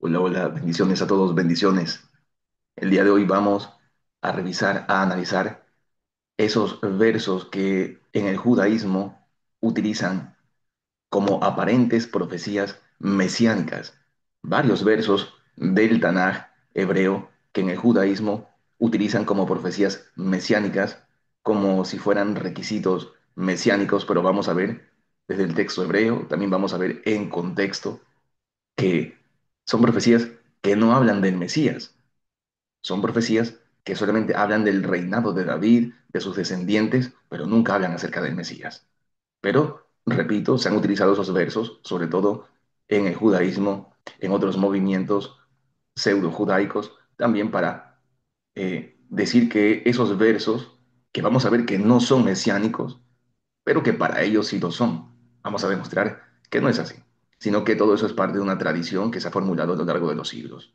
Hola, hola, bendiciones a todos, bendiciones. El día de hoy vamos a revisar, a analizar esos versos que en el judaísmo utilizan como aparentes profecías mesiánicas. Varios versos del Tanaj hebreo que en el judaísmo utilizan como profecías mesiánicas, como si fueran requisitos mesiánicos, pero vamos a ver desde el texto hebreo, también vamos a ver en contexto que son profecías que no hablan del Mesías, son profecías que solamente hablan del reinado de David, de sus descendientes, pero nunca hablan acerca del Mesías. Pero, repito, se han utilizado esos versos, sobre todo en el judaísmo, en otros movimientos pseudo-judaicos, también para decir que esos versos, que vamos a ver que no son mesiánicos, pero que para ellos sí lo son. Vamos a demostrar que no es así, sino que todo eso es parte de una tradición que se ha formulado a lo largo de los siglos.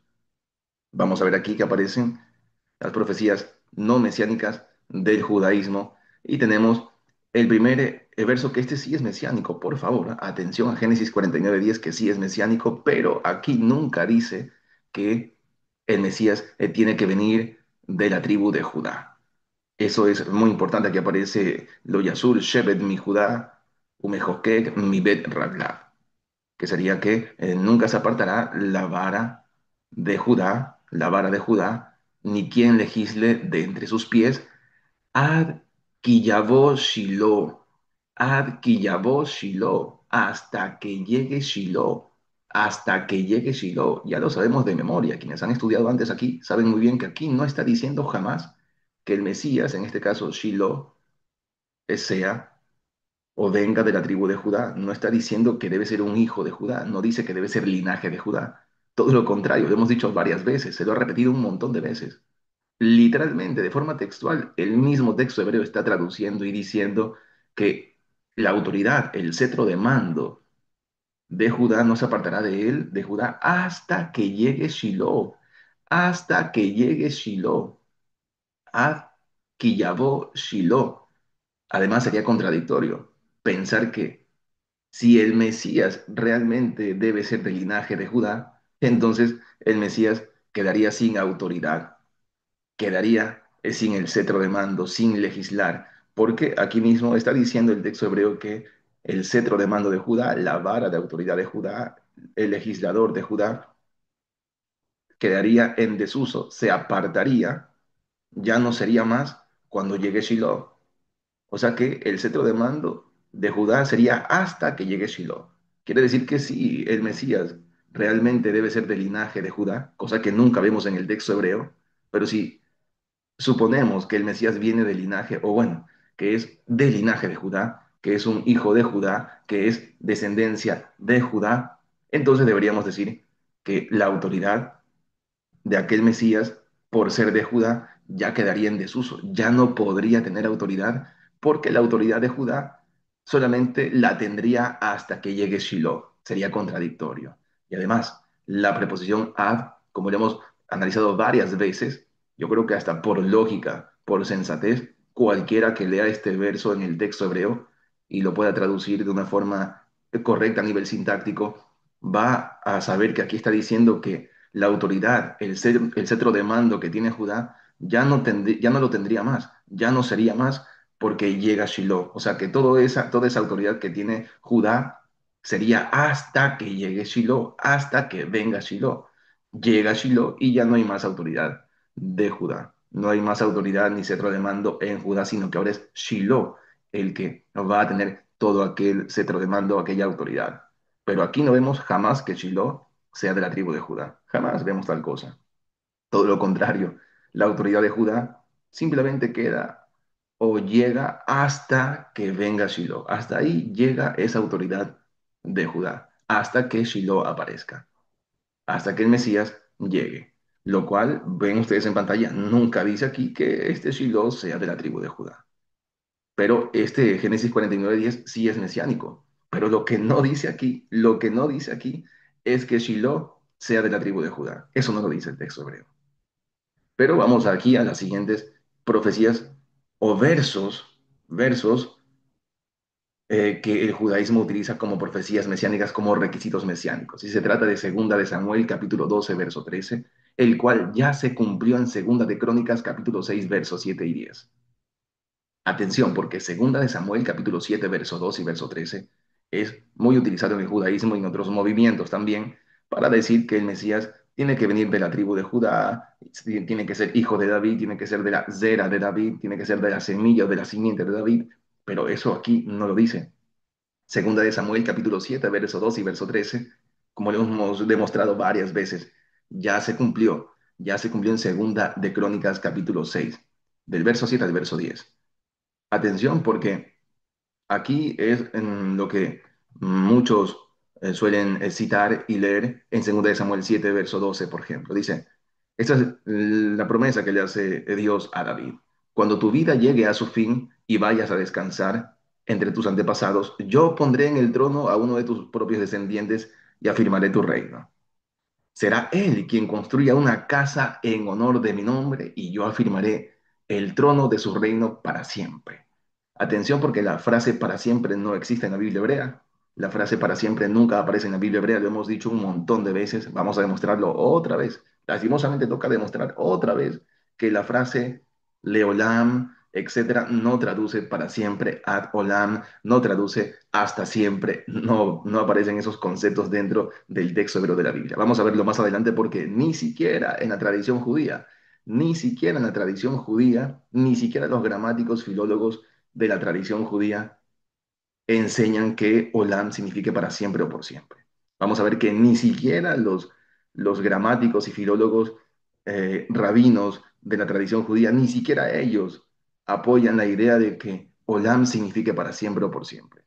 Vamos a ver aquí que aparecen las profecías no mesiánicas del judaísmo y tenemos el primer verso que este sí es mesiánico, por favor, atención a Génesis 49:10 que sí es mesiánico, pero aquí nunca dice que el Mesías tiene que venir de la tribu de Judá. Eso es muy importante. Aquí aparece Lo Yasur Shevet mi Judá, Umehokek mi Bet Raglav, que sería que nunca se apartará la vara de Judá, ni quien legisle de entre sus pies, ad quillabó Shiloh, ad quillabó Shiloh, hasta que llegue Shiloh, hasta que llegue Shiloh. Ya lo sabemos de memoria, quienes han estudiado antes aquí saben muy bien que aquí no está diciendo jamás que el Mesías, en este caso Shiloh, sea o venga de la tribu de Judá. No está diciendo que debe ser un hijo de Judá, no dice que debe ser linaje de Judá. Todo lo contrario, lo hemos dicho varias veces, se lo ha repetido un montón de veces. Literalmente, de forma textual, el mismo texto hebreo está traduciendo y diciendo que la autoridad, el cetro de mando de Judá no se apartará de él, de Judá, hasta que llegue Shiloh, hasta que llegue Shiloh, ad que Shiloh. Además, sería contradictorio pensar que si el Mesías realmente debe ser del linaje de Judá, entonces el Mesías quedaría sin autoridad, quedaría sin el cetro de mando, sin legislar, porque aquí mismo está diciendo el texto hebreo que el cetro de mando de Judá, la vara de autoridad de Judá, el legislador de Judá, quedaría en desuso, se apartaría, ya no sería más cuando llegue Shiloh. O sea que el cetro de mando de Judá sería hasta que llegue Shiloh. Quiere decir que si el Mesías realmente debe ser del linaje de Judá, cosa que nunca vemos en el texto hebreo, pero si suponemos que el Mesías viene del linaje, o bueno, que es del linaje de Judá, que es un hijo de Judá, que es descendencia de Judá, entonces deberíamos decir que la autoridad de aquel Mesías, por ser de Judá, ya quedaría en desuso, ya no podría tener autoridad, porque la autoridad de Judá solamente la tendría hasta que llegue Shiloh, sería contradictorio. Y además, la preposición ad, como lo hemos analizado varias veces, yo creo que hasta por lógica, por sensatez, cualquiera que lea este verso en el texto hebreo y lo pueda traducir de una forma correcta a nivel sintáctico, va a saber que aquí está diciendo que la autoridad, el cetro de mando que tiene Judá, ya no lo tendría más, ya no sería más porque llega Shiloh. O sea que toda esa autoridad que tiene Judá sería hasta que llegue Shiloh, hasta que venga Shiloh. Llega Shiloh y ya no hay más autoridad de Judá. No hay más autoridad ni cetro de mando en Judá, sino que ahora es Shiloh el que va a tener todo aquel cetro de mando, aquella autoridad. Pero aquí no vemos jamás que Shiloh sea de la tribu de Judá. Jamás vemos tal cosa. Todo lo contrario, la autoridad de Judá simplemente queda o llega hasta que venga Shiloh. Hasta ahí llega esa autoridad de Judá, hasta que Shiloh aparezca, hasta que el Mesías llegue. Lo cual, ven ustedes en pantalla, nunca dice aquí que este Shiloh sea de la tribu de Judá. Pero este Génesis 49:10 sí es mesiánico. Pero lo que no dice aquí, lo que no dice aquí es que Shiloh sea de la tribu de Judá. Eso no lo dice el texto hebreo. Pero vamos aquí a las siguientes profecías o versos que el judaísmo utiliza como profecías mesiánicas, como requisitos mesiánicos. Y se trata de Segunda de Samuel, capítulo 12 verso 13, el cual ya se cumplió en Segunda de Crónicas, capítulo 6 versos 7 y 10. Atención, porque Segunda de Samuel, capítulo 7 verso 2 y verso 13, es muy utilizado en el judaísmo y en otros movimientos también para decir que el Mesías tiene que venir de la tribu de Judá, tiene que ser hijo de David, tiene que ser de la zera de David, tiene que ser de la semilla o de la simiente de David, pero eso aquí no lo dice. Segunda de Samuel, capítulo 7 verso 2 y verso 13, como lo hemos demostrado varias veces, ya se cumplió en Segunda de Crónicas, capítulo 6 del verso 7 al verso 10. Atención, porque aquí es en lo que muchos suelen citar y leer en Segunda de Samuel 7 verso 12, por ejemplo. Dice, esta es la promesa que le hace Dios a David. Cuando tu vida llegue a su fin y vayas a descansar entre tus antepasados, yo pondré en el trono a uno de tus propios descendientes y afirmaré tu reino. Será él quien construya una casa en honor de mi nombre y yo afirmaré el trono de su reino para siempre. Atención porque la frase para siempre no existe en la Biblia hebrea. La frase para siempre nunca aparece en la Biblia hebrea. Lo hemos dicho un montón de veces. Vamos a demostrarlo otra vez. Lastimosamente toca demostrar otra vez que la frase Leolam, etcétera, no traduce para siempre, ad olam, no traduce hasta siempre, no aparecen esos conceptos dentro del texto hebreo de la Biblia. Vamos a verlo más adelante porque ni siquiera en la tradición judía, ni siquiera en la tradición judía, ni siquiera los gramáticos filólogos de la tradición judía enseñan que olam signifique para siempre o por siempre. Vamos a ver que ni siquiera los gramáticos y filólogos rabinos de la tradición judía, ni siquiera ellos apoyan la idea de que olam signifique para siempre o por siempre,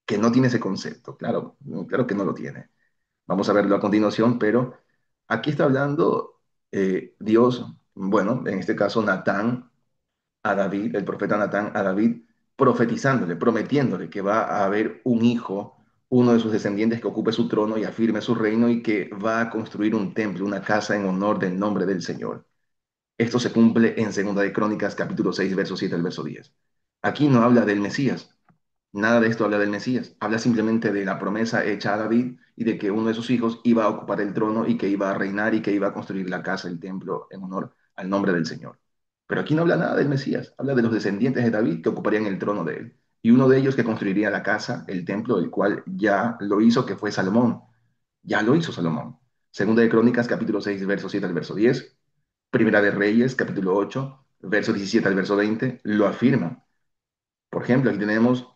que no tiene ese concepto, claro, claro que no lo tiene. Vamos a verlo a continuación, pero aquí está hablando Dios, bueno, en este caso Natán a David, el profeta Natán a David, profetizándole, prometiéndole que va a haber un hijo, uno de sus descendientes que ocupe su trono y afirme su reino y que va a construir un templo, una casa en honor del nombre del Señor. Esto se cumple en Segunda de Crónicas, capítulo 6 verso 7 al verso 10. Aquí no habla del Mesías, nada de esto habla del Mesías, habla simplemente de la promesa hecha a David y de que uno de sus hijos iba a ocupar el trono y que iba a reinar y que iba a construir la casa, el templo, en honor al nombre del Señor. Pero aquí no habla nada del Mesías, habla de los descendientes de David que ocuparían el trono de él. Y uno de ellos que construiría la casa, el templo, el cual ya lo hizo, que fue Salomón. Ya lo hizo Salomón. Segunda de Crónicas, capítulo 6 verso 7 al verso 10. Primera de Reyes, capítulo 8 verso 17 al verso 20, lo afirma. Por ejemplo, aquí tenemos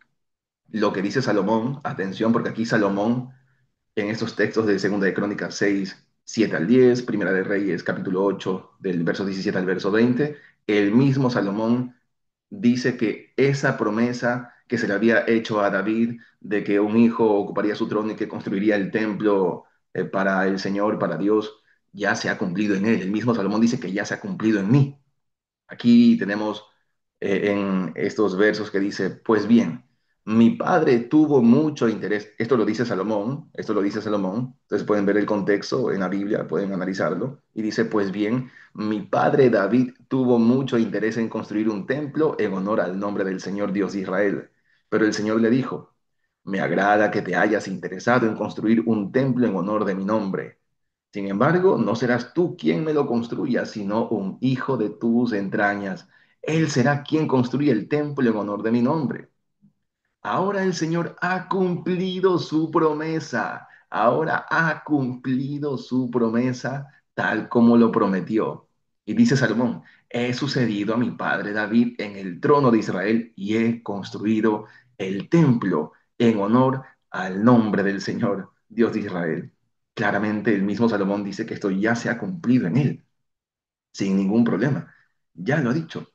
lo que dice Salomón, atención, porque aquí Salomón, en estos textos de Segunda de Crónicas 6 7 al 10 Primera de Reyes, capítulo 8 del verso 17 al verso 20 el mismo Salomón dice que esa promesa que se le había hecho a David de que un hijo ocuparía su trono y que construiría el templo para el Señor, para Dios, ya se ha cumplido en él. El mismo Salomón dice que ya se ha cumplido en mí. Aquí tenemos en estos versos que dice, pues bien, mi padre tuvo mucho interés, esto lo dice Salomón, entonces pueden ver el contexto en la Biblia, pueden analizarlo, y dice, pues bien, mi padre David tuvo mucho interés en construir un templo en honor al nombre del Señor Dios de Israel, pero el Señor le dijo, me agrada que te hayas interesado en construir un templo en honor de mi nombre. Sin embargo, no serás tú quien me lo construya, sino un hijo de tus entrañas. Él será quien construya el templo en honor de mi nombre. Ahora el Señor ha cumplido su promesa. Ahora ha cumplido su promesa tal como lo prometió. Y dice Salomón, he sucedido a mi padre David en el trono de Israel y he construido el templo en honor al nombre del Señor, Dios de Israel. Claramente el mismo Salomón dice que esto ya se ha cumplido en él, sin ningún problema. Ya lo ha dicho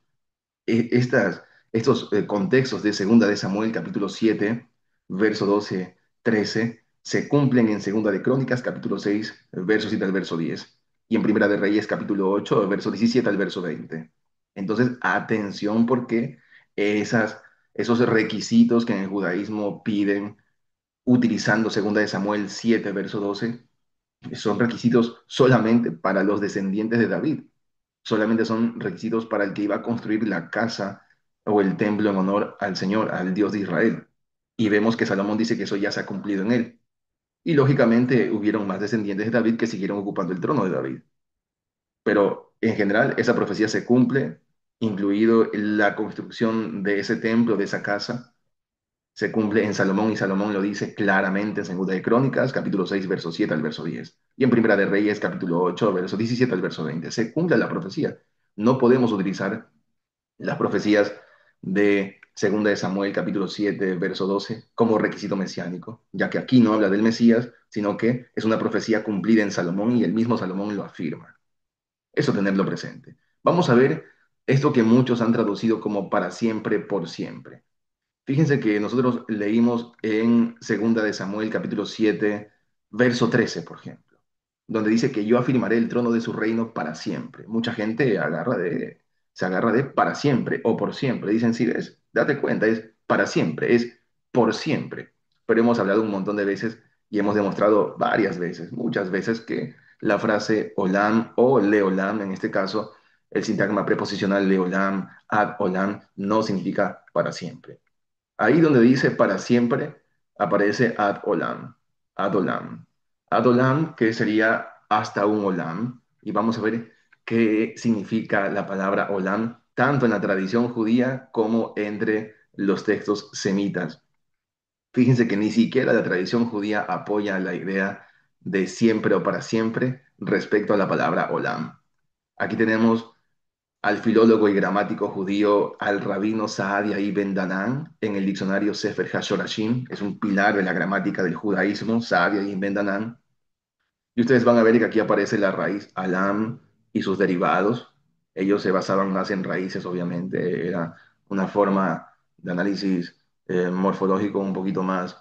estos contextos de Segunda de Samuel, capítulo 7 verso 12 13 se cumplen en Segunda de Crónicas, capítulo 6 verso 7 al verso 10 y en Primera de Reyes, capítulo 8 verso 17 al verso 20. Entonces, atención porque esas, esos requisitos que en el judaísmo piden utilizando Segunda de Samuel 7 verso 12 son requisitos solamente para los descendientes de David, solamente son requisitos para el que iba a construir la casa o el templo en honor al Señor, al Dios de Israel. y vemos que Salomón dice que eso ya se ha cumplido en él. Y lógicamente hubieron más descendientes de David que siguieron ocupando el trono de David. Pero en general esa profecía se cumple, incluido la construcción de ese templo, de esa casa, se cumple en Salomón y Salomón lo dice claramente en Segunda de Crónicas, capítulo 6 verso 7 al verso 10 y en Primera de Reyes, capítulo 8 verso 17 al verso 20. Se cumple la profecía. No podemos utilizar las profecías de Segunda de Samuel, capítulo 7 verso 12 como requisito mesiánico, ya que aquí no habla del Mesías, sino que es una profecía cumplida en Salomón y el mismo Salomón lo afirma. Eso tenerlo presente. Vamos a ver esto que muchos han traducido como para siempre, por siempre. Fíjense que nosotros leímos en Segunda de Samuel capítulo 7 verso 13 por ejemplo, donde dice que yo afirmaré el trono de su reino para siempre. Mucha gente se agarra de para siempre o por siempre. Dicen, sí, ves, date cuenta, es para siempre, es por siempre. Pero hemos hablado un montón de veces y hemos demostrado varias veces, muchas veces, que la frase olam o leolam, en este caso, el sintagma preposicional leolam, ad olam, no significa para siempre. Ahí donde dice para siempre, aparece ad olam, ad olam. Ad olam, que sería hasta un olam. Y vamos a ver qué significa la palabra olam, tanto en la tradición judía como entre los textos semitas. Fíjense que ni siquiera la tradición judía apoya la idea de siempre o para siempre respecto a la palabra olam. Aquí tenemos al filólogo y gramático judío, al rabino Saadia ibn Danan, en el diccionario Sefer HaShorashim, es un pilar de la gramática del judaísmo, Saadia ibn Danan. Y ustedes van a ver que aquí aparece la raíz alam y sus derivados. Ellos se basaban más en raíces, obviamente, era una forma de análisis morfológico un poquito más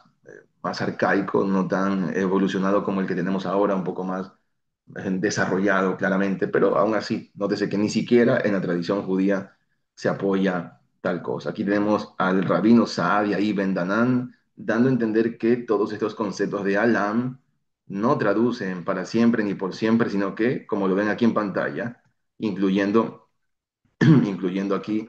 arcaico, no tan evolucionado como el que tenemos ahora, un poco más desarrollado claramente, pero aún así, nótese que ni siquiera en la tradición judía se apoya tal cosa. Aquí tenemos al rabino Saadia ibn Danan dando a entender que todos estos conceptos de Alam no traducen para siempre ni por siempre, sino que, como lo ven aquí en pantalla, incluyendo, incluyendo aquí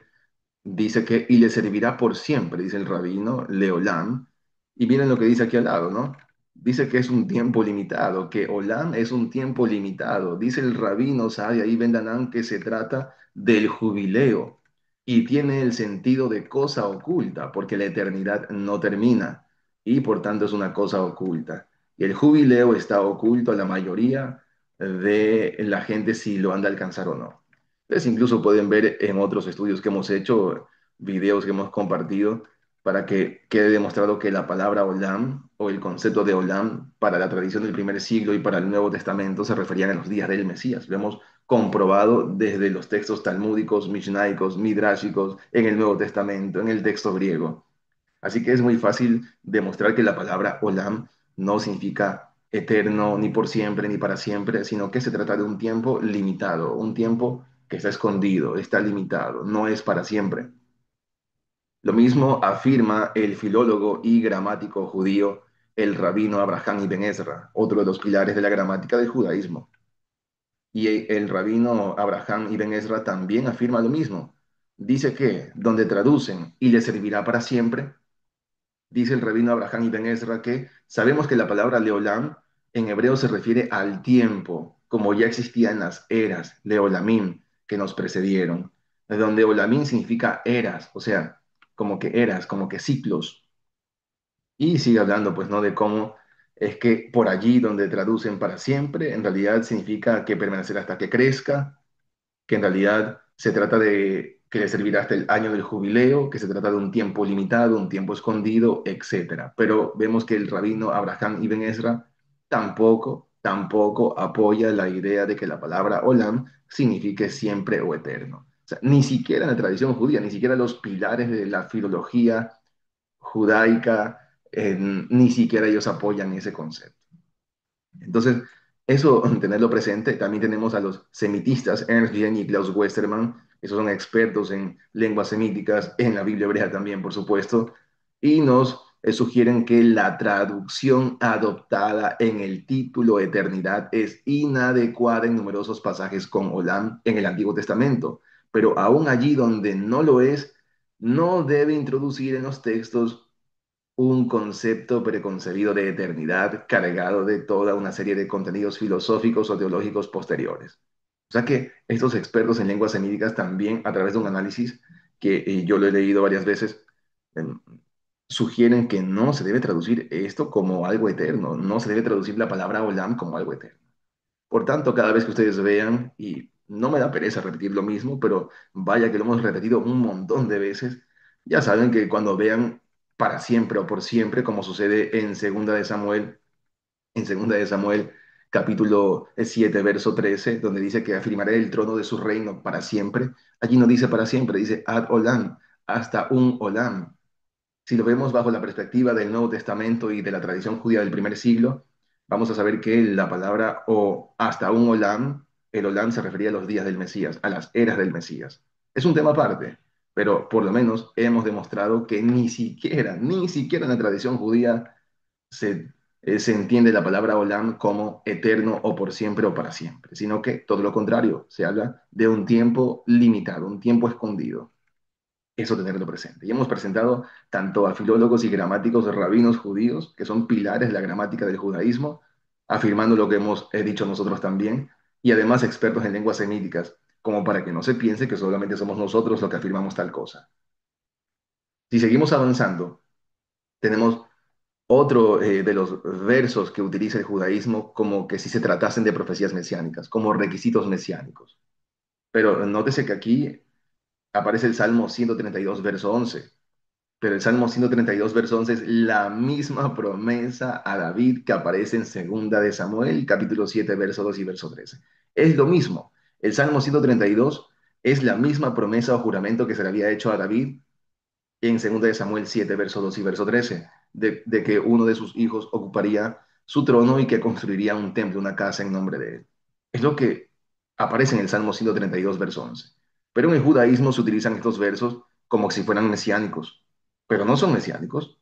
dice que, y le servirá por siempre, dice el rabino Leolam. Y miren lo que dice aquí al lado, ¿no? Dice que es un tiempo limitado, que Olam es un tiempo limitado. Dice el rabino Sadia y Bendanán que se trata del jubileo y tiene el sentido de cosa oculta, porque la eternidad no termina y por tanto es una cosa oculta. Y el jubileo está oculto a la mayoría de la gente si lo han de alcanzar o no. Ustedes incluso pueden ver en otros estudios que hemos hecho, videos que hemos compartido, para que quede demostrado que la palabra olam o el concepto de olam para la tradición del primer siglo y para el Nuevo Testamento se referían a los días del Mesías. Lo hemos comprobado desde los textos talmúdicos, mishnaicos, midráshicos, en el Nuevo Testamento, en el texto griego. Así que es muy fácil demostrar que la palabra olam no significa eterno, ni por siempre, ni para siempre, sino que se trata de un tiempo limitado, un tiempo que está escondido, está limitado, no es para siempre. Lo mismo afirma el filólogo y gramático judío, el rabino Abraham ibn Ezra, otro de los pilares de la gramática del judaísmo. Y el rabino Abraham ibn Ezra también afirma lo mismo. Dice que donde traducen y le servirá para siempre, dice el rabino Abraham Ibn Ezra que sabemos que la palabra leolam en hebreo se refiere al tiempo, como ya existían las eras, leolamim, que nos precedieron, de donde olamim significa eras, o sea, como que eras, como que ciclos. Y sigue hablando, pues, ¿no? De cómo es que por allí donde traducen para siempre, en realidad significa que permanecerá hasta que crezca, que en realidad se trata de que le servirá hasta el año del jubileo, que se trata de un tiempo limitado, un tiempo escondido, etcétera. Pero vemos que el rabino Abraham Ibn Ezra tampoco apoya la idea de que la palabra olam signifique siempre o eterno. O sea, ni siquiera en la tradición judía, ni siquiera los pilares de la filología judaica, ni siquiera ellos apoyan ese concepto. Entonces, eso tenerlo presente. También tenemos a los semitistas, Ernst Jens y Klaus Westermann. Esos son expertos en lenguas semíticas, en la Biblia hebrea también, por supuesto, y nos sugieren que la traducción adoptada en el título eternidad es inadecuada en numerosos pasajes con Olam en el Antiguo Testamento, pero aún allí donde no lo es, no debe introducir en los textos un concepto preconcebido de eternidad cargado de toda una serie de contenidos filosóficos o teológicos posteriores. O sea que estos expertos en lenguas semíticas también, a través de un análisis que yo lo he leído varias veces, em, sugieren que no se debe traducir esto como algo eterno, no se debe traducir la palabra olam como algo eterno. Por tanto, cada vez que ustedes vean, y no me da pereza repetir lo mismo, pero vaya que lo hemos repetido un montón de veces, ya saben que cuando vean para siempre o por siempre, como sucede en Segunda de Samuel, capítulo 7 verso 13, donde dice que afirmará el trono de su reino para siempre, allí no dice para siempre, dice ad olam, hasta un olam. Si lo vemos bajo la perspectiva del Nuevo Testamento y de la tradición judía del primer siglo, vamos a saber que la palabra o hasta un olam, el olam se refería a los días del Mesías, a las eras del Mesías. Es un tema aparte, pero por lo menos hemos demostrado que ni siquiera en la tradición judía se entiende la palabra olam como eterno o por siempre o para siempre, sino que todo lo contrario, se habla de un tiempo limitado, un tiempo escondido. Eso tenerlo presente. Y hemos presentado tanto a filólogos y gramáticos rabinos judíos, que son pilares de la gramática del judaísmo, afirmando lo que hemos dicho nosotros también, y además expertos en lenguas semíticas, como para que no se piense que solamente somos nosotros los que afirmamos tal cosa. Si seguimos avanzando, tenemos otro de los versos que utiliza el judaísmo como que si se tratasen de profecías mesiánicas, como requisitos mesiánicos. Pero nótese que aquí aparece el Salmo 132, verso 11. Pero el Salmo 132, verso 11 es la misma promesa a David que aparece en Segunda de Samuel, capítulo 7, verso 2 y verso 13. Es lo mismo. El Salmo 132 es la misma promesa o juramento que se le había hecho a David en Segunda de Samuel 7, verso 2 y verso 13, de que uno de sus hijos ocuparía su trono y que construiría un templo, una casa en nombre de él. Es lo que aparece en el Salmo 132, verso 11. Pero en el judaísmo se utilizan estos versos como si fueran mesiánicos, pero no son mesiánicos.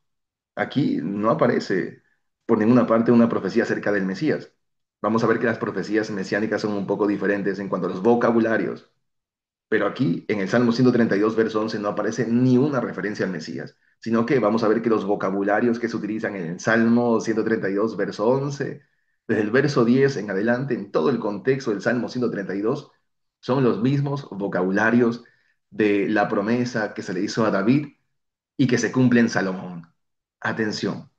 Aquí no aparece por ninguna parte una profecía acerca del Mesías. Vamos a ver que las profecías mesiánicas son un poco diferentes en cuanto a los vocabularios. Pero aquí, en el Salmo 132, verso 11, no aparece ni una referencia al Mesías, sino que vamos a ver que los vocabularios que se utilizan en el Salmo 132, verso 11, desde el verso 10 en adelante, en todo el contexto del Salmo 132, son los mismos vocabularios de la promesa que se le hizo a David y que se cumple en Salomón. Atención,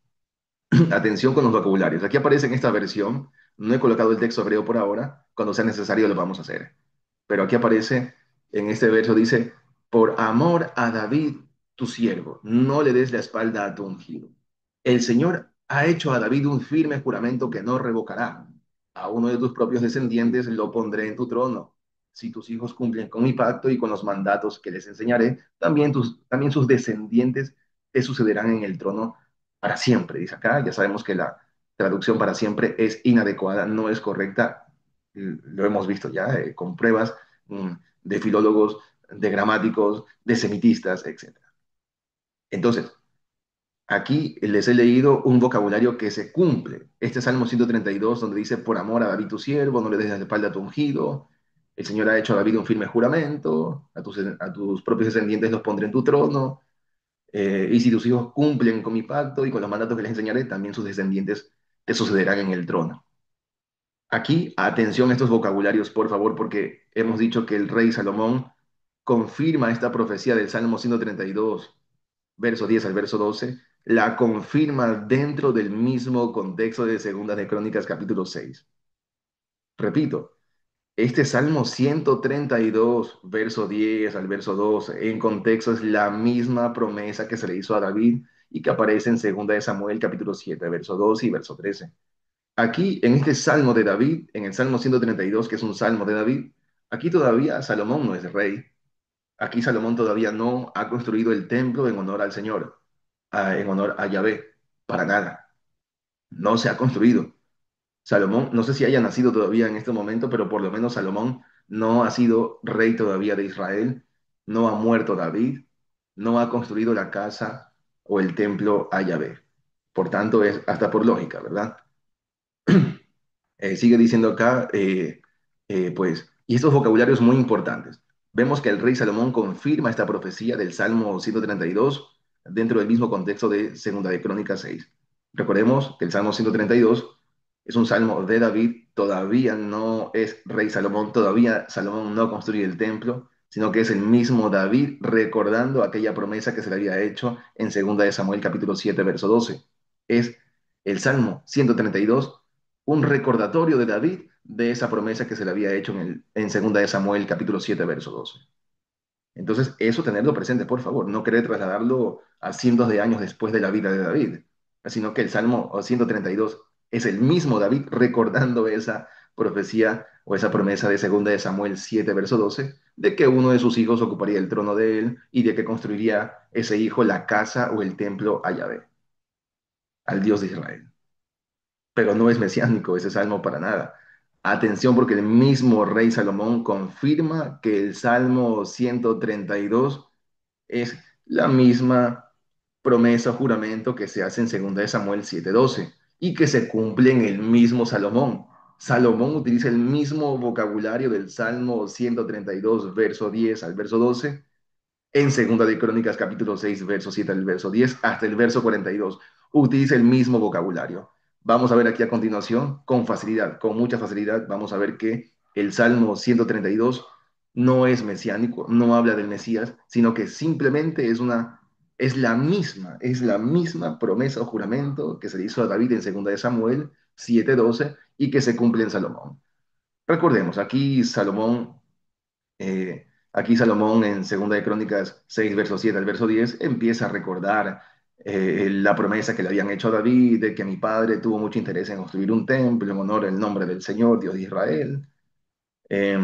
atención con los vocabularios. Aquí aparece en esta versión, no he colocado el texto hebreo por ahora, cuando sea necesario lo vamos a hacer. Pero aquí aparece, en este verso dice, por amor a David, tu siervo, no le des la espalda a tu ungido. El Señor ha hecho a David un firme juramento que no revocará. A uno de tus propios descendientes lo pondré en tu trono. Si tus hijos cumplen con mi pacto y con los mandatos que les enseñaré, también sus descendientes te sucederán en el trono para siempre. Dice acá, ya sabemos que la traducción para siempre es inadecuada, no es correcta. Lo hemos visto ya con pruebas de filólogos, de gramáticos, de semitistas, etc. Entonces, aquí les he leído un vocabulario que se cumple. Este Salmo 132, donde dice, por amor a David tu siervo, no le des la espalda a tu ungido. El Señor ha hecho a David un firme juramento, a tus propios descendientes los pondré en tu trono. Y si tus hijos cumplen con mi pacto y con los mandatos que les enseñaré, también sus descendientes te sucederán en el trono. Aquí, atención a estos vocabularios, por favor, porque hemos dicho que el rey Salomón confirma esta profecía del Salmo 132, verso 10 al verso 12, la confirma dentro del mismo contexto de Segunda de Crónicas, capítulo 6. Repito, este Salmo 132, verso 10 al verso 12, en contexto es la misma promesa que se le hizo a David y que aparece en Segunda de Samuel, capítulo 7, verso 2 y verso 13. Aquí, en este Salmo de David, en el Salmo 132, que es un Salmo de David, aquí todavía Salomón no es rey. Aquí Salomón todavía no ha construido el templo en honor al Señor, en honor a Yahvé, para nada. No se ha construido. Salomón, no sé si haya nacido todavía en este momento, pero por lo menos Salomón no ha sido rey todavía de Israel, no ha muerto David, no ha construido la casa o el templo a Yahvé. Por tanto, es hasta por lógica, ¿verdad? Sigue diciendo acá, pues, y estos vocabularios muy importantes. Vemos que el rey Salomón confirma esta profecía del Salmo 132 dentro del mismo contexto de Segunda de Crónicas 6. Recordemos que el Salmo 132 es un salmo de David, todavía no es rey Salomón, todavía Salomón no construye el templo, sino que es el mismo David recordando aquella promesa que se le había hecho en Segunda de Samuel capítulo 7 verso 12. Es el Salmo 132 un recordatorio de David de esa promesa que se le había hecho en Segunda de Samuel capítulo 7 verso 12. Entonces, eso tenerlo presente, por favor, no querer trasladarlo a cientos de años después de la vida de David, sino que el Salmo 132 es el mismo David recordando esa profecía o esa promesa de segunda de Samuel 7, verso 12, de que uno de sus hijos ocuparía el trono de él y de que construiría ese hijo la casa o el templo a Yahvé, al Dios de Israel. Pero no es mesiánico ese salmo para nada. Atención porque el mismo rey Salomón confirma que el Salmo 132 es la misma promesa o juramento que se hace en 2 de Samuel 7:12 y que se cumple en el mismo Salomón. Salomón utiliza el mismo vocabulario del Salmo 132, verso 10 al verso 12 en Segunda de Crónicas, capítulo 6 verso 7 al verso 10 hasta el verso 42. Utiliza el mismo vocabulario. Vamos a ver aquí a continuación, con facilidad, con mucha facilidad, vamos a ver que el Salmo 132 no es mesiánico, no habla del Mesías, sino que simplemente es la misma promesa o juramento que se le hizo a David en Segunda de Samuel 7:12 y que se cumple en Salomón. Recordemos, aquí Salomón en Segunda de Crónicas 6, verso 7 al verso 10, empieza a recordar la promesa que le habían hecho a David, de que mi padre tuvo mucho interés en construir un templo en honor al nombre del Señor, Dios de Israel. Eh,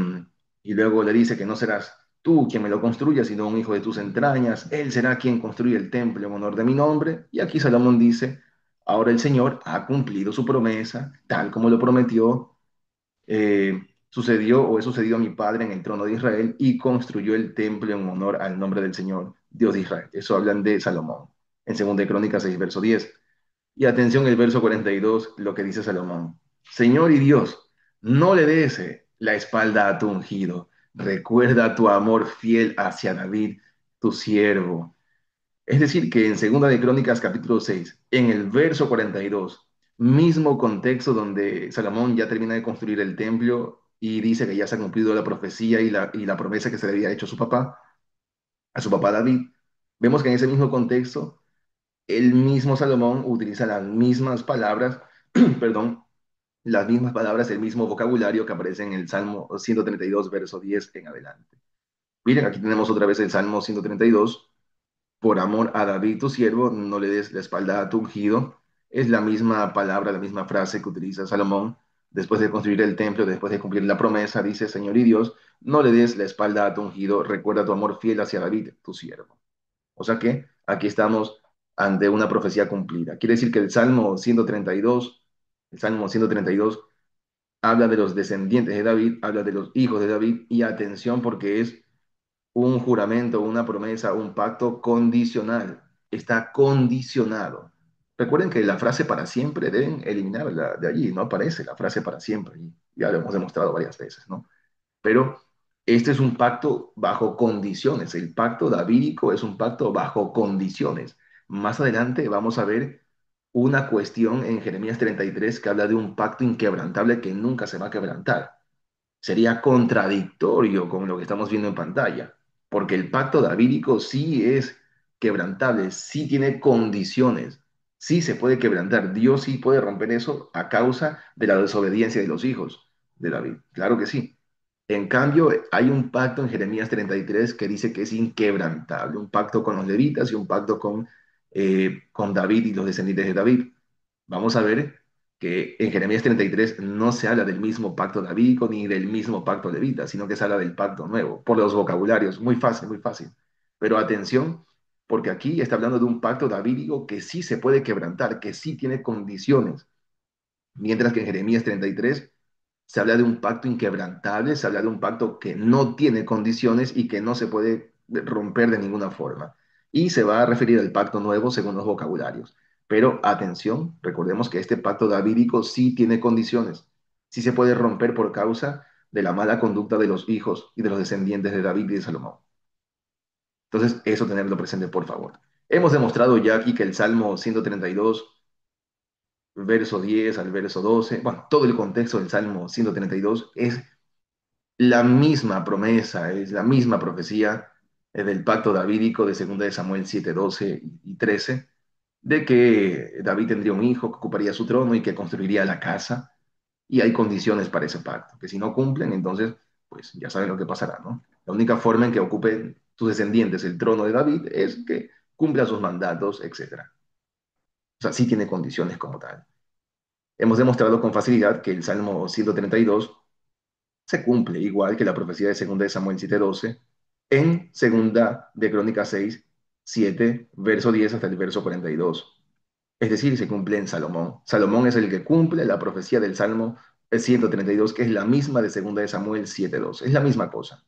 y luego le dice que no serás tú quien me lo construya, sino un hijo de tus entrañas. Él será quien construya el templo en honor de mi nombre. Y aquí Salomón dice, ahora el Señor ha cumplido su promesa, tal como lo prometió sucedió o es sucedido a mi padre en el trono de Israel y construyó el templo en honor al nombre del Señor, Dios de Israel. Eso hablan de Salomón, en 2 de Crónicas 6, verso 10. Y atención el verso 42, lo que dice Salomón. Señor y Dios, no le des la espalda a tu ungido. Recuerda tu amor fiel hacia David, tu siervo. Es decir, que en Segunda de Crónicas capítulo 6, en el verso 42, mismo contexto donde Salomón ya termina de construir el templo y dice que ya se ha cumplido la profecía y la promesa que se le había hecho a su papá David, vemos que en ese mismo contexto, el mismo Salomón utiliza las mismas palabras, perdón, las mismas palabras, el mismo vocabulario que aparece en el Salmo 132, verso 10 en adelante. Miren, aquí tenemos otra vez el Salmo 132 por amor a David, tu siervo, no le des la espalda a tu ungido. Es la misma palabra, la misma frase que utiliza Salomón después de construir el templo, después de cumplir la promesa, dice, Señor y Dios, no le des la espalda a tu ungido, recuerda tu amor fiel hacia David, tu siervo. O sea que aquí estamos ante una profecía cumplida. Quiere decir que el Salmo 132 habla de los descendientes de David, habla de los hijos de David, y atención porque es un juramento, una promesa, un pacto condicional. Está condicionado. Recuerden que la frase para siempre deben eliminarla de allí, no aparece la frase para siempre, y ya lo hemos demostrado varias veces, ¿no? Pero este es un pacto bajo condiciones. El pacto davídico es un pacto bajo condiciones. Más adelante vamos a ver una cuestión en Jeremías 33 que habla de un pacto inquebrantable que nunca se va a quebrantar. Sería contradictorio con lo que estamos viendo en pantalla, porque el pacto davídico sí es quebrantable, sí tiene condiciones, sí se puede quebrantar. Dios sí puede romper eso a causa de la desobediencia de los hijos de David. Claro que sí. En cambio, hay un pacto en Jeremías 33 que dice que es inquebrantable, un pacto con los levitas y un pacto con David y los descendientes de David. Vamos a ver que en Jeremías 33 no se habla del mismo pacto davídico ni del mismo pacto levita, sino que se habla del pacto nuevo, por los vocabularios. Muy fácil, muy fácil. Pero atención, porque aquí está hablando de un pacto davídico que sí se puede quebrantar, que sí tiene condiciones, mientras que en Jeremías 33 se habla de un pacto inquebrantable, se habla de un pacto que no tiene condiciones y que no se puede romper de ninguna forma. Y se va a referir al pacto nuevo según los vocabularios. Pero atención, recordemos que este pacto davídico sí tiene condiciones, sí se puede romper por causa de la mala conducta de los hijos y de los descendientes de David y de Salomón. Entonces, eso tenerlo presente, por favor. Hemos demostrado ya aquí que el Salmo 132, verso 10 al verso 12, bueno, todo el contexto del Salmo 132 es la misma promesa, es la misma profecía del pacto davídico de 2 de Samuel 7, 12 y 13, de que David tendría un hijo que ocuparía su trono y que construiría la casa, y hay condiciones para ese pacto, que si no cumplen, entonces, pues ya saben lo que pasará, ¿no? La única forma en que ocupen sus descendientes el trono de David es que cumpla sus mandatos, etcétera. O sea, sí tiene condiciones como tal. Hemos demostrado con facilidad que el Salmo 132 se cumple, igual que la profecía de 2 de Samuel 7:12, en segunda de Crónicas 6, 7, verso 10 hasta el verso 42. Es decir, se cumple en Salomón. Salomón es el que cumple la profecía del Salmo 132, que es la misma de 2 de Samuel 7:2. Es la misma cosa.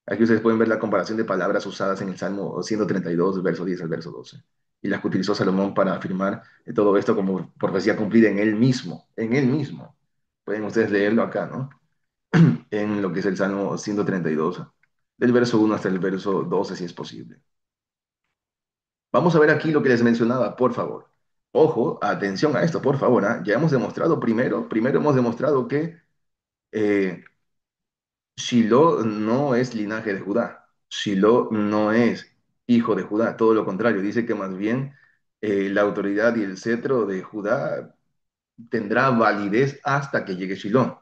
Aquí ustedes pueden ver la comparación de palabras usadas en el Salmo 132, verso 10 al verso 12. Y las que utilizó Salomón para afirmar todo esto como profecía cumplida en él mismo. En él mismo. Pueden ustedes leerlo acá, ¿no? En lo que es el Salmo 132, del verso 1 hasta el verso 12, si es posible. Vamos a ver aquí lo que les mencionaba, por favor. Ojo, atención a esto, por favor. ¿Ah? Ya hemos demostrado primero hemos demostrado que eh, Shiloh no es linaje de Judá. Shiloh no es hijo de Judá. Todo lo contrario, dice que más bien la autoridad y el cetro de Judá tendrá validez hasta que llegue Shiloh.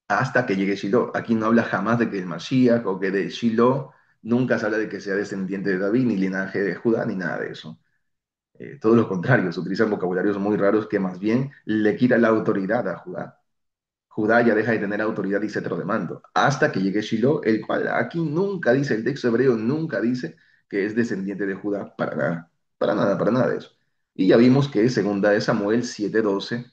Hasta que llegue Shiloh. Aquí no habla jamás de que el Mashiach o que de Shiloh nunca se habla de que sea descendiente de David, ni linaje de Judá, ni nada de eso. Todo lo contrario, se utilizan vocabularios muy raros que más bien le quita la autoridad a Judá. Judá ya deja de tener autoridad y cetro de mando, hasta que llegue Shiloh, el cual aquí nunca dice, el texto hebreo nunca dice que es descendiente de Judá, para nada de eso. Y ya vimos que segunda de Samuel 7:12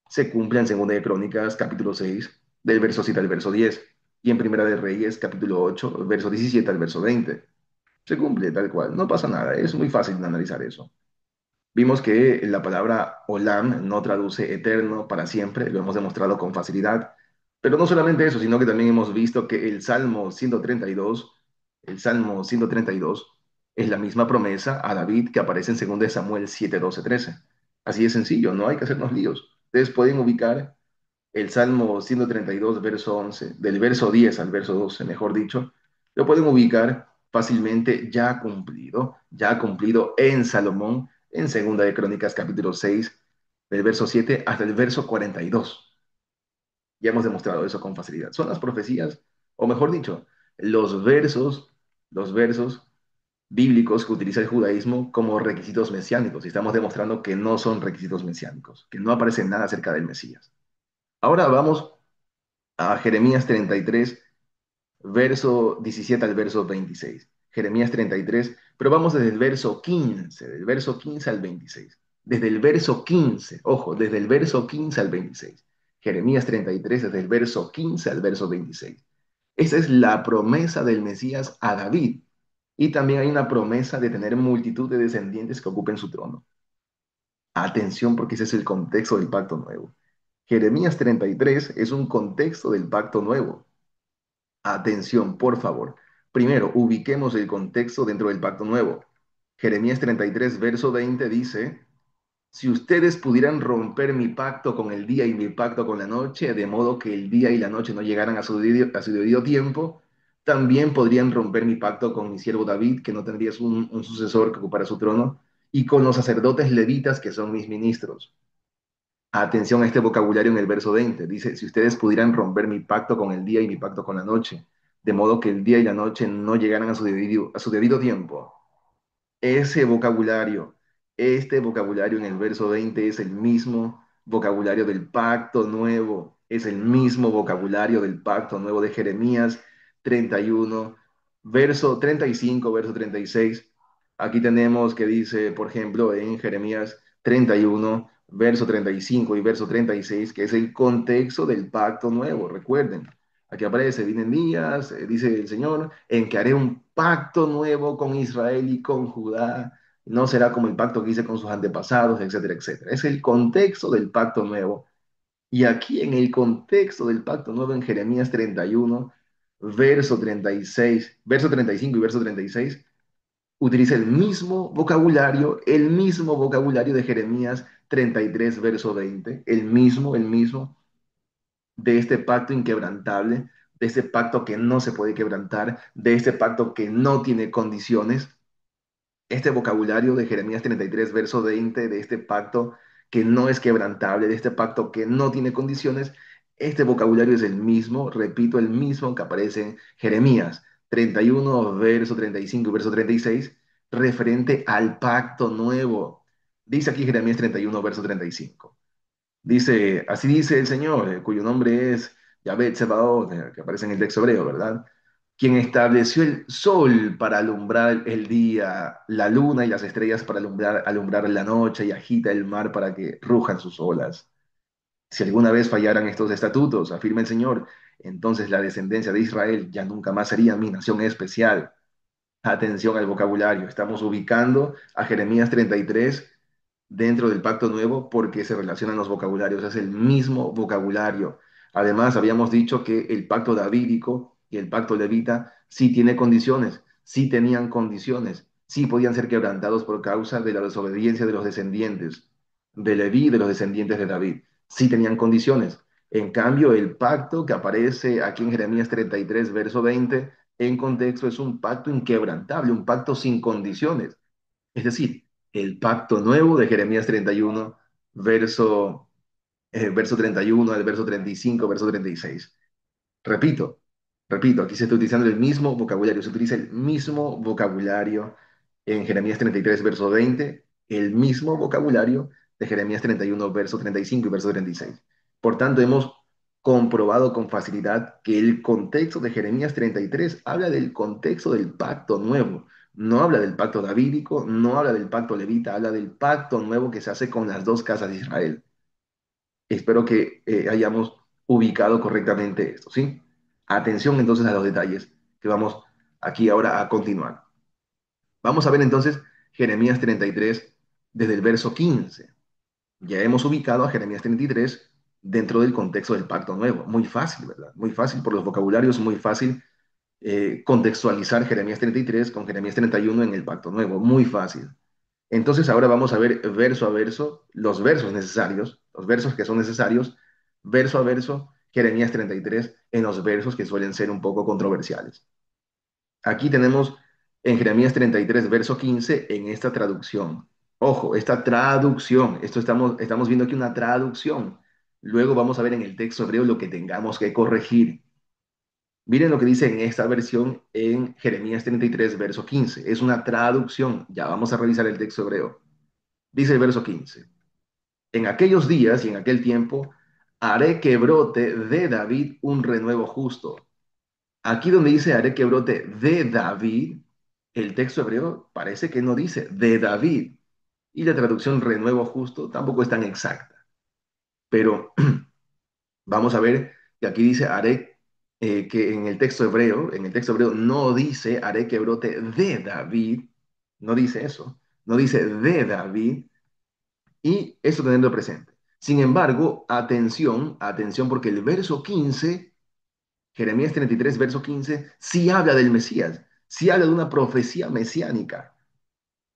se cumple en segunda de Crónicas capítulo 6, del verso 7 al verso 10, y en primera de Reyes capítulo 8, verso 17 al verso 20. Se cumple tal cual, no pasa nada, es muy fácil de analizar eso. Vimos que la palabra olam no traduce eterno para siempre, lo hemos demostrado con facilidad. Pero no solamente eso, sino que también hemos visto que el Salmo 132 es la misma promesa a David que aparece en 2 de Samuel 7, 12, 13. Así de sencillo, no hay que hacernos líos. Ustedes pueden ubicar el Salmo 132, verso 11, del verso 10 al verso 12, mejor dicho, lo pueden ubicar fácilmente ya cumplido en Salomón, en Segunda de Crónicas, capítulo 6, del verso 7 hasta el verso 42. Ya hemos demostrado eso con facilidad. Son las profecías, o mejor dicho, los versos, los versos bíblicos que utiliza el judaísmo como requisitos mesiánicos. Y estamos demostrando que no son requisitos mesiánicos, que no aparece nada acerca del Mesías. Ahora vamos a Jeremías 33, verso 17 al verso 26. Jeremías 33, pero vamos desde el verso 15, del verso 15 al 26. Desde el verso 15, ojo, desde el verso 15 al 26. Jeremías 33, desde el verso 15 al verso 26. Esa es la promesa del Mesías a David. Y también hay una promesa de tener multitud de descendientes que ocupen su trono. Atención porque ese es el contexto del pacto nuevo. Jeremías 33 es un contexto del pacto nuevo. Atención, por favor. Primero, ubiquemos el contexto dentro del pacto nuevo. Jeremías 33, verso 20 dice, si ustedes pudieran romper mi pacto con el día y mi pacto con la noche, de modo que el día y la noche no llegaran a su debido tiempo, también podrían romper mi pacto con mi siervo David, que no tendrías un sucesor que ocupara su trono, y con los sacerdotes levitas, que son mis ministros. Atención a este vocabulario en el verso 20. Dice, si ustedes pudieran romper mi pacto con el día y mi pacto con la noche, de modo que el día y la noche no llegaran a su debido tiempo. Ese vocabulario, este vocabulario en el verso 20 es el mismo vocabulario del pacto nuevo, es el mismo vocabulario del pacto nuevo de Jeremías 31, verso 35, verso 36. Aquí tenemos que dice, por ejemplo, en Jeremías 31, verso 35 y verso 36, que es el contexto del pacto nuevo, recuerden. Aquí aparece, vienen días, dice el Señor, en que haré un pacto nuevo con Israel y con Judá. No será como el pacto que hice con sus antepasados, etcétera, etcétera. Es el contexto del pacto nuevo. Y aquí en el contexto del pacto nuevo en Jeremías 31, verso 36, verso 35 y verso 36, utiliza el mismo vocabulario de Jeremías 33 verso 20, el mismo de este pacto inquebrantable, de este pacto que no se puede quebrantar, de este pacto que no tiene condiciones. Este vocabulario de Jeremías 33 verso 20, de este pacto que no es quebrantable, de este pacto que no tiene condiciones, este vocabulario es el mismo, repito, el mismo que aparece en Jeremías 31 verso 35 y verso 36, referente al pacto nuevo. Dice aquí Jeremías 31 verso 35. Dice, así dice el Señor, cuyo nombre es Yahvé Tsebaot, que aparece en el texto hebreo, ¿verdad? Quien estableció el sol para alumbrar el día, la luna y las estrellas para alumbrar la noche y agita el mar para que rujan sus olas. Si alguna vez fallaran estos estatutos, afirma el Señor, entonces la descendencia de Israel ya nunca más sería mi nación especial. Atención al vocabulario. Estamos ubicando a Jeremías 33 dentro del pacto nuevo porque se relacionan los vocabularios, es el mismo vocabulario. Además, habíamos dicho que el pacto davídico y el pacto levita sí tiene condiciones, sí tenían condiciones, sí podían ser quebrantados por causa de la desobediencia de los descendientes de Leví, de los descendientes de David. Sí tenían condiciones. En cambio, el pacto que aparece aquí en Jeremías 33, verso 20, en contexto es un pacto inquebrantable, un pacto sin condiciones. Es decir, el pacto nuevo de Jeremías 31, verso, verso 31 al verso 35, verso 36. Repito, repito, aquí se está utilizando el mismo vocabulario, se utiliza el mismo vocabulario en Jeremías 33, verso 20, el mismo vocabulario de Jeremías 31, verso 35 y verso 36. Por tanto, hemos comprobado con facilidad que el contexto de Jeremías 33 habla del contexto del pacto nuevo. No habla del pacto davídico, no habla del pacto levita, habla del pacto nuevo que se hace con las dos casas de Israel. Espero que hayamos ubicado correctamente esto, ¿sí? Atención entonces a los detalles que vamos aquí ahora a continuar. Vamos a ver entonces Jeremías 33 desde el verso 15. Ya hemos ubicado a Jeremías 33 dentro del contexto del pacto nuevo. Muy fácil, ¿verdad? Muy fácil por los vocabularios, muy fácil contextualizar Jeremías 33 con Jeremías 31 en el pacto nuevo. Muy fácil. Entonces ahora vamos a ver verso a verso los versos necesarios, los versos que son necesarios, verso a verso, Jeremías 33, en los versos que suelen ser un poco controversiales. Aquí tenemos en Jeremías 33, verso 15, en esta traducción. Ojo, esta traducción, esto estamos viendo aquí una traducción. Luego vamos a ver en el texto hebreo lo que tengamos que corregir. Miren lo que dice en esta versión en Jeremías 33, verso 15. Es una traducción. Ya vamos a revisar el texto hebreo. Dice el verso 15. En aquellos días y en aquel tiempo haré que brote de David un renuevo justo. Aquí donde dice haré que brote de David, el texto hebreo parece que no dice de David. Y la traducción renuevo justo tampoco es tan exacta. Pero vamos a ver que aquí dice haré que en el texto hebreo no dice haré que brote de David, no dice eso, no dice de David, y eso teniendo presente. Sin embargo, atención, atención, porque el verso 15, Jeremías 33, verso 15, sí habla del Mesías, sí habla de una profecía mesiánica,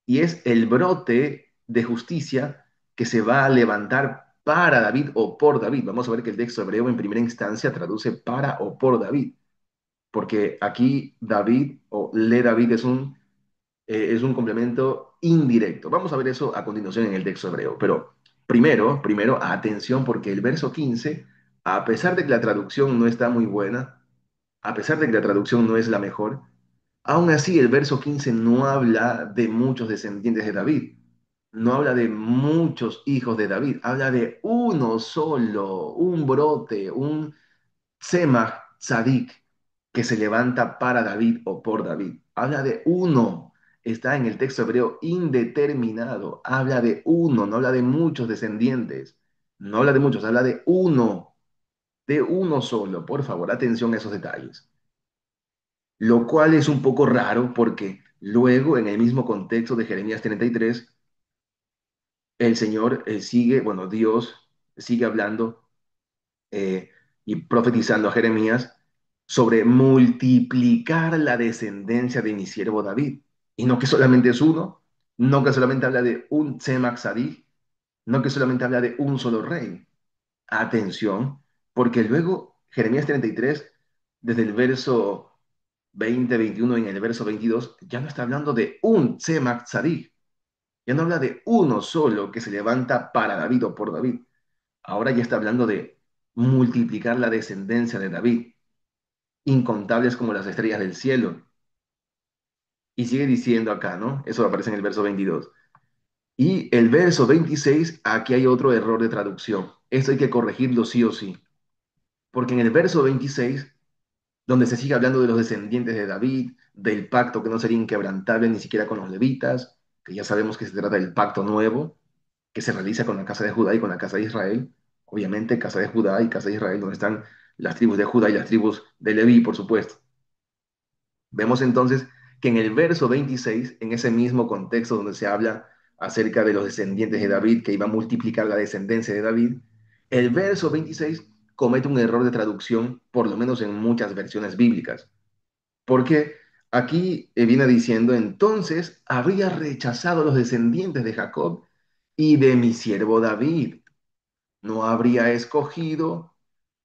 y es el brote de justicia que se va a levantar para David o por David. Vamos a ver que el texto hebreo en primera instancia traduce para o por David, porque aquí David o le David es un complemento indirecto. Vamos a ver eso a continuación en el texto hebreo. Pero primero, atención, porque el verso 15, a pesar de que la traducción no está muy buena, a pesar de que la traducción no es la mejor, aún así el verso 15 no habla de muchos descendientes de David, no habla de muchos hijos de David, habla de uno solo, un brote, un Semach Tzadik que se levanta para David o por David. Habla de uno. Está en el texto hebreo indeterminado. Habla de uno, no habla de muchos descendientes. No habla de muchos, habla de uno solo. Por favor, atención a esos detalles. Lo cual es un poco raro porque luego, en el mismo contexto de Jeremías 33, el Señor sigue, bueno, Dios sigue hablando eh, y profetizando a Jeremías sobre multiplicar la descendencia de mi siervo David. Y no que solamente es uno, no que solamente habla de un Tzemach Tzaddik, no que solamente habla de un solo rey. Atención, porque luego Jeremías 33, desde el verso 20, 21 en el verso 22, ya no está hablando de un Tzemach Tzaddik, ya no habla de uno solo que se levanta para David o por David. Ahora ya está hablando de multiplicar la descendencia de David, incontables como las estrellas del cielo. Y sigue diciendo acá, ¿no? Eso aparece en el verso 22. Y el verso 26, aquí hay otro error de traducción. Esto hay que corregirlo sí o sí. Porque en el verso 26, donde se sigue hablando de los descendientes de David, del pacto que no sería inquebrantable ni siquiera con los levitas, que ya sabemos que se trata del pacto nuevo, que se realiza con la casa de Judá y con la casa de Israel. Obviamente, casa de Judá y casa de Israel, donde están las tribus de Judá y las tribus de Leví, por supuesto. Vemos entonces que en el verso 26, en ese mismo contexto donde se habla acerca de los descendientes de David, que iba a multiplicar la descendencia de David, el verso 26 comete un error de traducción, por lo menos en muchas versiones bíblicas, porque aquí viene diciendo, entonces habría rechazado a los descendientes de Jacob y de mi siervo David, no habría escogido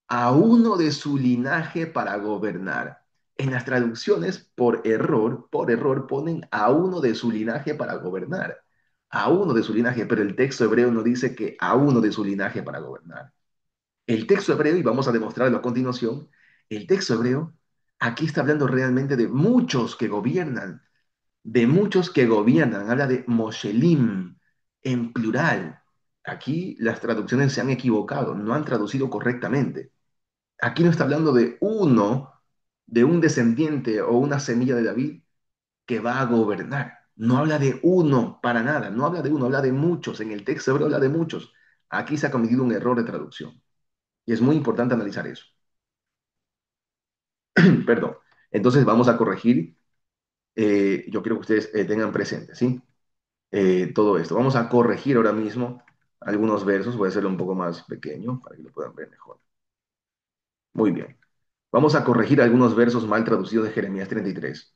a uno de su linaje para gobernar. En las traducciones, por error, ponen a uno de su linaje para gobernar. A uno de su linaje, pero el texto hebreo no dice que a uno de su linaje para gobernar. El texto hebreo, y vamos a demostrarlo a continuación, el texto hebreo aquí está hablando realmente de muchos que gobiernan, de muchos que gobiernan. Habla de Moshelim en plural. Aquí las traducciones se han equivocado, no han traducido correctamente. Aquí no está hablando de uno, de un descendiente o una semilla de David que va a gobernar. No habla de uno para nada, no habla de uno, habla de muchos. En el texto hebreo habla de muchos. Aquí se ha cometido un error de traducción y es muy importante analizar eso. Perdón. Entonces vamos a corregir. Yo quiero que ustedes tengan presente, ¿sí? Todo esto. Vamos a corregir ahora mismo algunos versos. Voy a hacerlo un poco más pequeño para que lo puedan ver mejor. Muy bien. Vamos a corregir algunos versos mal traducidos de Jeremías 33.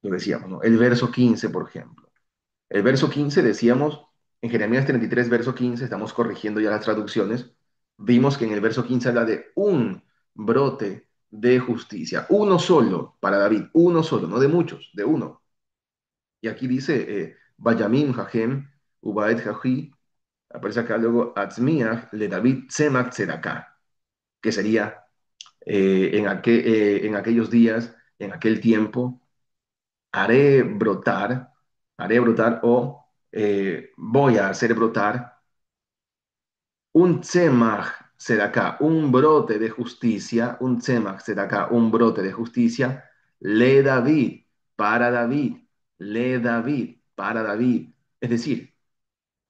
Lo decíamos, ¿no? El verso 15, por ejemplo. El verso 15 decíamos, en Jeremías 33, verso 15, estamos corrigiendo ya las traducciones, vimos que en el verso 15 habla de un brote de justicia, uno solo para David, uno solo, no de muchos, de uno. Y aquí dice, Bayamim Jahem, Ubaed Jahi, aparece acá luego, Atzmiach, le David Tzemach Tzedakah, que sería en aquellos días, en aquel tiempo, haré brotar, haré brotar o voy a hacer brotar un tzemach acá un brote de justicia, un tzemach acá un brote de justicia, le David, para David, le David, para David. Es decir,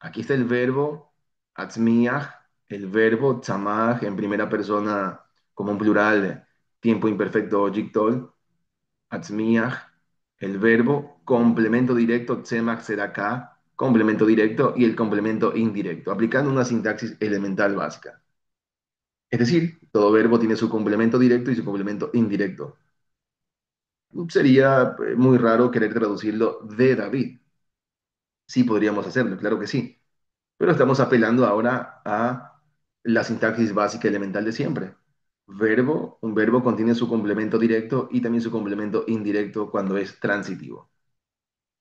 aquí está el verbo atzmiach, el verbo tzamach en primera persona como un plural, tiempo imperfecto, yictol, Atzmiach, el verbo, complemento directo, tzemach acá complemento directo y el complemento indirecto, aplicando una sintaxis elemental básica. Es decir, todo verbo tiene su complemento directo y su complemento indirecto. Sería muy raro querer traducirlo de David. Sí podríamos hacerlo, claro que sí. Pero estamos apelando ahora a la sintaxis básica elemental de siempre. Verbo, un verbo contiene su complemento directo y también su complemento indirecto cuando es transitivo.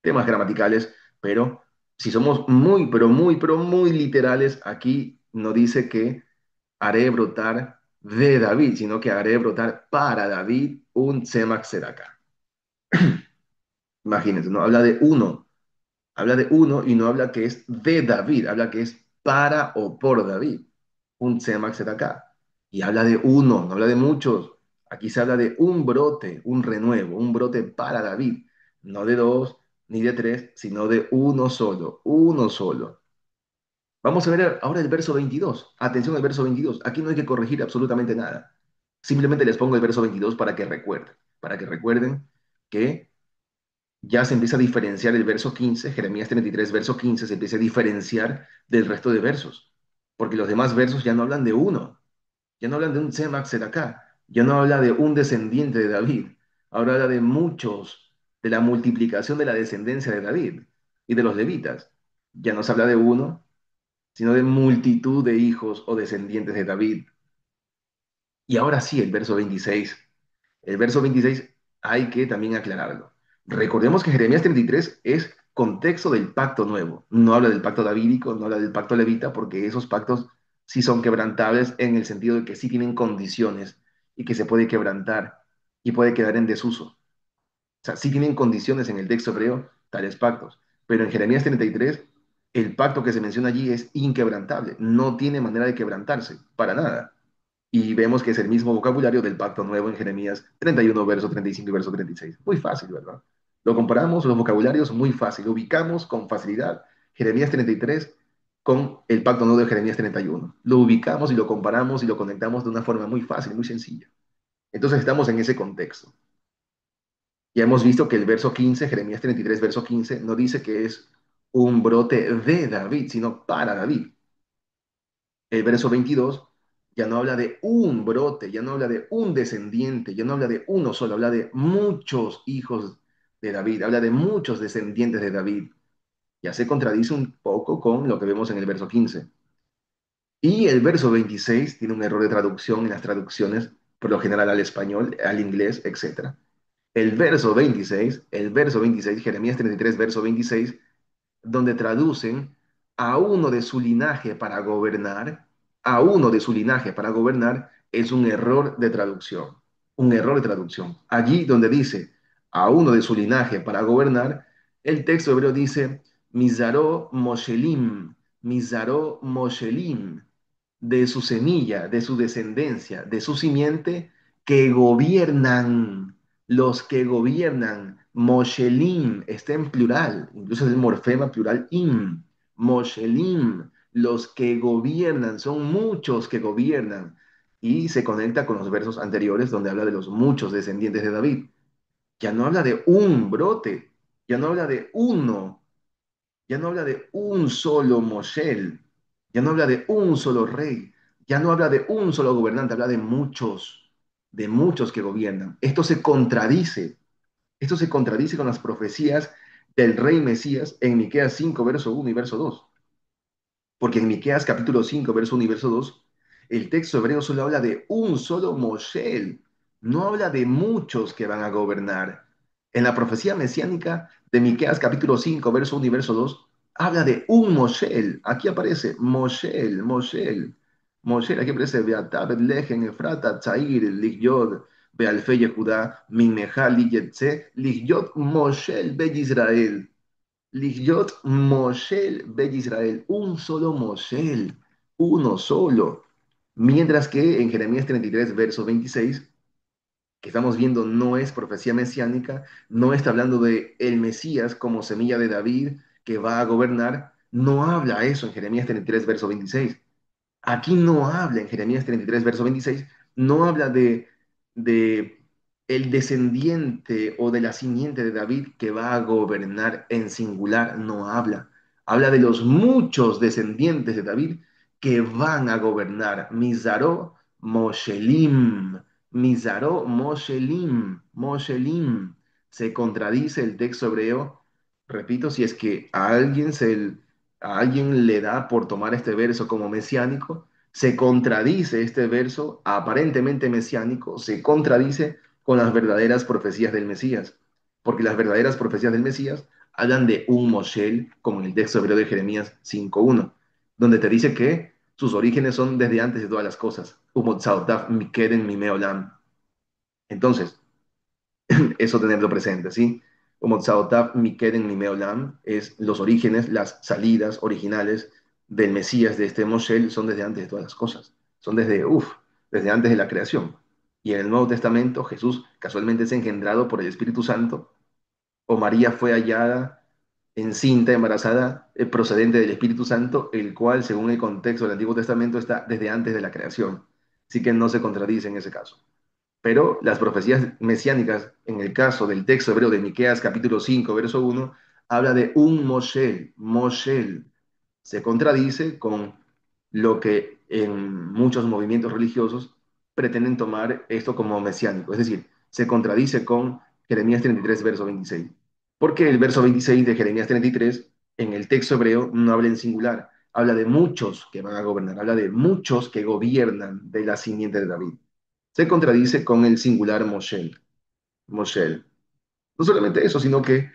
Temas gramaticales, pero si somos muy, pero muy literales, aquí no dice que haré brotar de David, sino que haré brotar para David un Tzemach Tzedakah. Imagínense, no habla de uno y no habla que es de David, habla que es para o por David, un Tzemach Tzedakah. Y habla de uno, no habla de muchos. Aquí se habla de un brote, un renuevo, un brote para David, no de dos ni de tres, sino de uno solo, uno solo. Vamos a ver ahora el verso 22. Atención al verso 22. Aquí no hay que corregir absolutamente nada. Simplemente les pongo el verso 22 para que recuerden que ya se empieza a diferenciar el verso 15, Jeremías 33, verso 15, se empieza a diferenciar del resto de versos, porque los demás versos ya no hablan de uno, ya no hablan de un Tzemach Tzedakah, ya no habla de un descendiente de David, ahora habla de muchos, de la multiplicación de la descendencia de David y de los levitas. Ya no se habla de uno, sino de multitud de hijos o descendientes de David. Y ahora sí, el verso 26. El verso 26 hay que también aclararlo. Recordemos que Jeremías 33 es contexto del pacto nuevo. No habla del pacto davídico, no habla del pacto levita, porque esos pactos sí son quebrantables en el sentido de que sí tienen condiciones y que se puede quebrantar y puede quedar en desuso. O sea, sí tienen condiciones en el texto hebreo, tales pactos. Pero en Jeremías 33, el pacto que se menciona allí es inquebrantable. No tiene manera de quebrantarse, para nada. Y vemos que es el mismo vocabulario del pacto nuevo en Jeremías 31, verso 35 y verso 36. Muy fácil, ¿verdad? Lo comparamos, los vocabularios, muy fácil. Lo ubicamos con facilidad. Jeremías 33 con el pacto nuevo de Jeremías 31. Lo ubicamos y lo comparamos y lo conectamos de una forma muy fácil, muy sencilla. Entonces estamos en ese contexto. Ya hemos visto que el verso 15, Jeremías 33, verso 15, no dice que es un brote de David, sino para David. El verso 22 ya no habla de un brote, ya no habla de un descendiente, ya no habla de uno solo, habla de muchos hijos de David, habla de muchos descendientes de David. Ya se contradice un poco con lo que vemos en el verso 15. Y el verso 26 tiene un error de traducción en las traducciones, por lo general al español, al inglés, etc. El verso 26, Jeremías 33, verso 26, donde traducen a uno de su linaje para gobernar, a uno de su linaje para gobernar, es un error de traducción, un error de traducción. Allí donde dice a uno de su linaje para gobernar, el texto hebreo dice Mizaró Moshelim, Mizaró Moshelim, de su semilla, de su descendencia, de su simiente, que gobiernan, los que gobiernan. Moshelim está en plural, incluso es el morfema plural im. Moshelim, los que gobiernan, son muchos que gobiernan. Y se conecta con los versos anteriores donde habla de los muchos descendientes de David. Ya no habla de un brote, ya no habla de uno, ya no habla de un solo Moshel, ya no habla de un solo rey, ya no habla de un solo gobernante, habla de muchos que gobiernan. Esto se contradice con las profecías del rey Mesías en Miqueas 5, verso 1 y verso 2. Porque en Miqueas capítulo 5 verso 1 y verso 2 el texto hebreo solo habla de un solo Moshel, no habla de muchos que van a gobernar. En la profecía mesiánica de Miqueas capítulo 5 verso 1 y verso 2 habla de un Moshel. Aquí aparece Moshel, Moshel, Moshel. Aquí aparece Beatá, Betlehem, Efrata, Tzair, Ligyod, Bealfe Yehudá, Minmejá, Ligetze, Ligyod, Moshel, Be Israel. Ligyot Moshel Bet Israel, un solo Moshel, uno solo. Mientras que en Jeremías 33, verso 26, que estamos viendo no es profecía mesiánica, no está hablando de el Mesías como semilla de David que va a gobernar, no habla eso en Jeremías 33, verso 26. Aquí no habla, en Jeremías 33, verso 26, no habla de el descendiente o de la simiente de David que va a gobernar en singular, no habla. Habla de los muchos descendientes de David que van a gobernar. Mizaró Moshelim, Mizaró Moshelim, Moshelim. Se contradice el texto hebreo. Repito, si es que a alguien le da por tomar este verso como mesiánico, se contradice este verso aparentemente mesiánico, se contradice con las verdaderas profecías del Mesías, porque las verdaderas profecías del Mesías hablan de un Moshel, como en el texto hebreo de Jeremías 5:1, donde te dice que sus orígenes son desde antes de todas las cosas. Umotzaotav mikeden mimeolam. Entonces, eso tenerlo presente, ¿sí? Como Tzaotav Mikeden Mimeolam es los orígenes, las salidas originales del Mesías de este Moshe son desde antes de todas las cosas, son desde antes de la creación. Y en el Nuevo Testamento Jesús casualmente es engendrado por el Espíritu Santo, o María fue hallada encinta, embarazada, procedente del Espíritu Santo, el cual, según el contexto del Antiguo Testamento, está desde antes de la creación. Así que no se contradice en ese caso. Pero las profecías mesiánicas, en el caso del texto hebreo de Miqueas capítulo 5 verso 1 habla de un Moshel, Moshel. Se contradice con lo que en muchos movimientos religiosos pretenden tomar esto como mesiánico. Es decir, se contradice con Jeremías 33, verso 26. Porque el verso 26 de Jeremías 33, en el texto hebreo, no habla en singular, habla de muchos que van a gobernar, habla de muchos que gobiernan de la simiente de David. Se contradice con el singular Moshe. Moshe. No solamente eso, sino que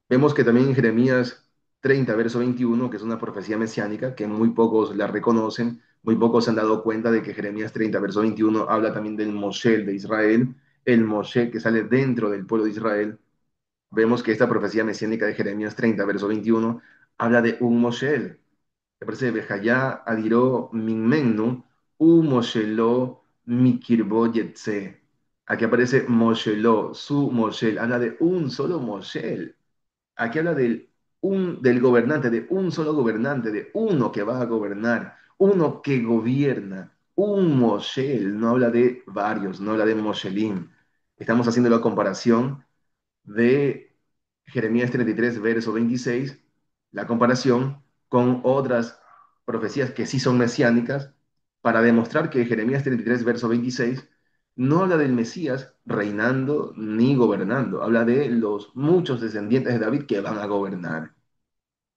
vemos que también en Jeremías 30, verso 21, que es una profecía mesiánica, que muy pocos la reconocen, muy pocos se han dado cuenta de que Jeremías 30, verso 21 habla también del Moshe de Israel, el Moshe que sale dentro del pueblo de Israel. Vemos que esta profecía mesiánica de Jeremías 30, verso 21, habla de un Moshe. Me parece Bejayá adiró minmennu, u Moshelo mikirbo yetse. Aquí aparece Moshelo, su Moshel, habla de un solo Moshel. Aquí habla del gobernante, de un solo gobernante, de uno que va a gobernar, uno que gobierna, un Moshel, no habla de varios, no habla de Moshelim. Estamos haciendo la comparación de Jeremías 33, verso 26, la comparación con otras profecías que sí son mesiánicas, para demostrar que Jeremías 33, verso 26, no habla del Mesías reinando ni gobernando, habla de los muchos descendientes de David que van a gobernar,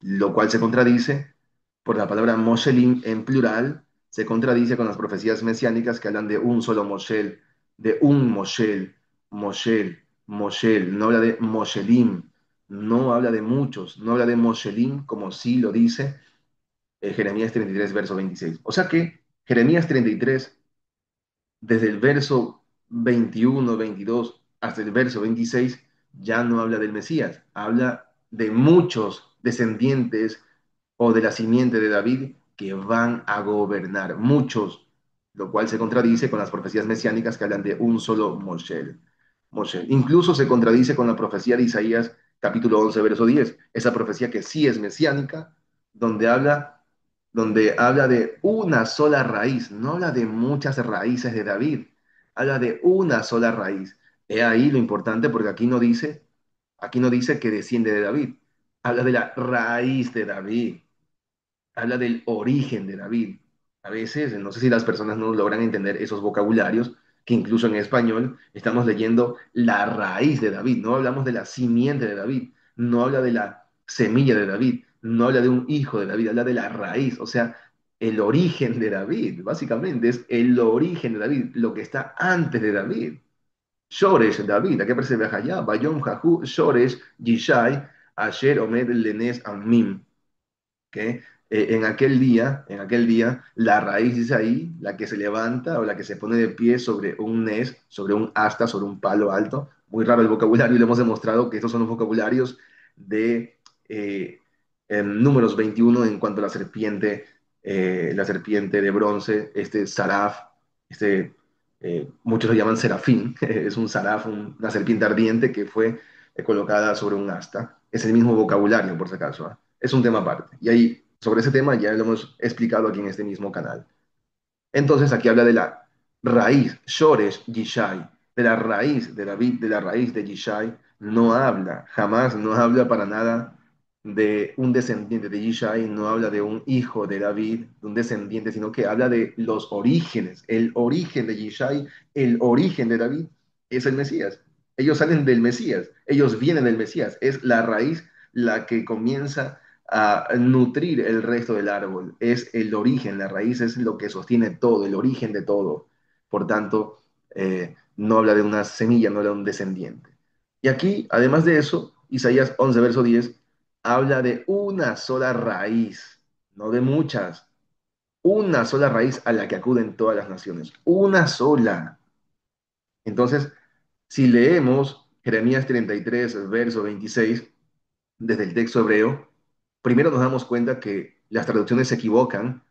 lo cual se contradice por la palabra Moshelim en plural, se contradice con las profecías mesiánicas que hablan de un solo Moshel, de un Moshel, Moshel, Moshel, no habla de Moshelim, no habla de muchos, no habla de Moshelim como sí lo dice Jeremías 33, verso 26. O sea que Jeremías 33, desde el verso 21, 22 hasta el verso 26, ya no habla del Mesías, habla de muchos descendientes o de la simiente de David que van a gobernar, muchos, lo cual se contradice con las profecías mesiánicas que hablan de un solo Moshe. Moshe. Incluso se contradice con la profecía de Isaías capítulo 11, verso 10, esa profecía que sí es mesiánica, donde habla, donde habla de una sola raíz, no habla de muchas raíces de David, habla de una sola raíz. He ahí lo importante porque aquí no dice que desciende de David, habla de la raíz de David, habla del origen de David. A veces, no sé si las personas no logran entender esos vocabularios, que incluso en español estamos leyendo la raíz de David, no hablamos de la simiente de David, no habla de la semilla de David, no habla de un hijo de David, habla de la raíz, o sea, el origen de David, básicamente es el origen de David, lo que está antes de David. Shoresh David, aquí aparece Bejayá, Bayom Jahu, Shoresh, Yishai, Asher Omed Lenes Amim, que en aquel día, la raíz dice ahí, la que se levanta o la que se pone de pie sobre un nes, sobre un asta, sobre un palo alto. Muy raro el vocabulario y le hemos demostrado que estos son los vocabularios de números 21 en cuanto a la serpiente de bronce, este saraf, muchos lo llaman serafín, es un saraf, una serpiente ardiente que fue colocada sobre un asta. Es el mismo vocabulario, por si acaso, ¿ah? Es un tema aparte. Y ahí, sobre ese tema, ya lo hemos explicado aquí en este mismo canal. Entonces, aquí habla de la raíz, Shoresh Yishai, de la raíz de David, de la raíz de Yishai, no habla, jamás no habla para nada de un descendiente de Yishai, no habla de un hijo de David, de un descendiente, sino que habla de los orígenes, el origen de Yishai, el origen de David, es el Mesías. Ellos salen del Mesías, ellos vienen del Mesías, es la raíz la que comienza a nutrir el resto del árbol. Es el origen, la raíz es lo que sostiene todo, el origen de todo. Por tanto, no habla de una semilla, no habla de un descendiente. Y aquí, además de eso, Isaías 11, verso 10, habla de una sola raíz, no de muchas, una sola raíz a la que acuden todas las naciones, una sola. Entonces, si leemos Jeremías 33, verso 26, desde el texto hebreo, primero nos damos cuenta que las traducciones se equivocan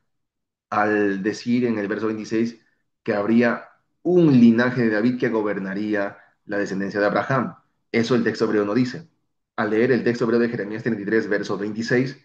al decir en el verso 26 que habría un linaje de David que gobernaría la descendencia de Abraham. Eso el texto hebreo no dice. Al leer el texto hebreo de Jeremías 33, verso 26,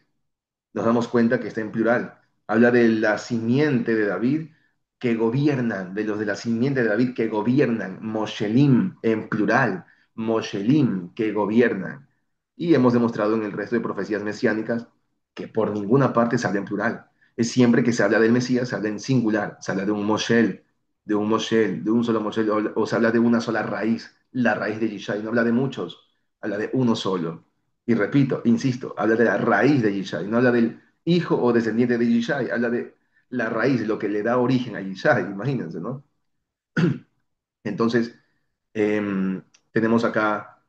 nos damos cuenta que está en plural. Habla de la simiente de David que gobiernan, de los de la simiente de David que gobiernan, Moshelim en plural, Moshelim que gobiernan. Y hemos demostrado en el resto de profecías mesiánicas que por ninguna parte se habla en plural. Es siempre que se habla del Mesías, se habla en singular, se habla de un Moshel, de un Moshel, de un solo Moshel, o se habla de una sola raíz, la raíz de Yishai, no habla de muchos, habla de uno solo. Y repito, insisto, habla de la raíz de Yishai, no habla del hijo o descendiente de Yishai, habla de la raíz, lo que le da origen a Yishai, imagínense, ¿no? Entonces, tenemos acá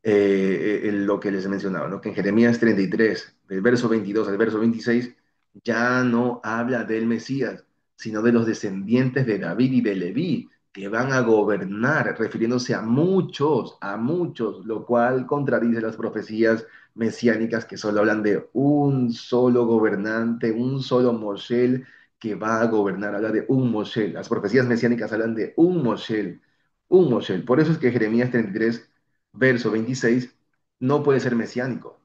lo que les mencionaba, ¿no? Que en Jeremías 33, del verso 22 al verso 26, ya no habla del Mesías, sino de los descendientes de David y de Leví, que van a gobernar, refiriéndose a muchos, lo cual contradice las profecías mesiánicas que solo hablan de un solo gobernante, un solo Moshel que va a gobernar, habla de un Moshel. Las profecías mesiánicas hablan de un Moshel. Por eso es que Jeremías 33, verso 26, no puede ser mesiánico.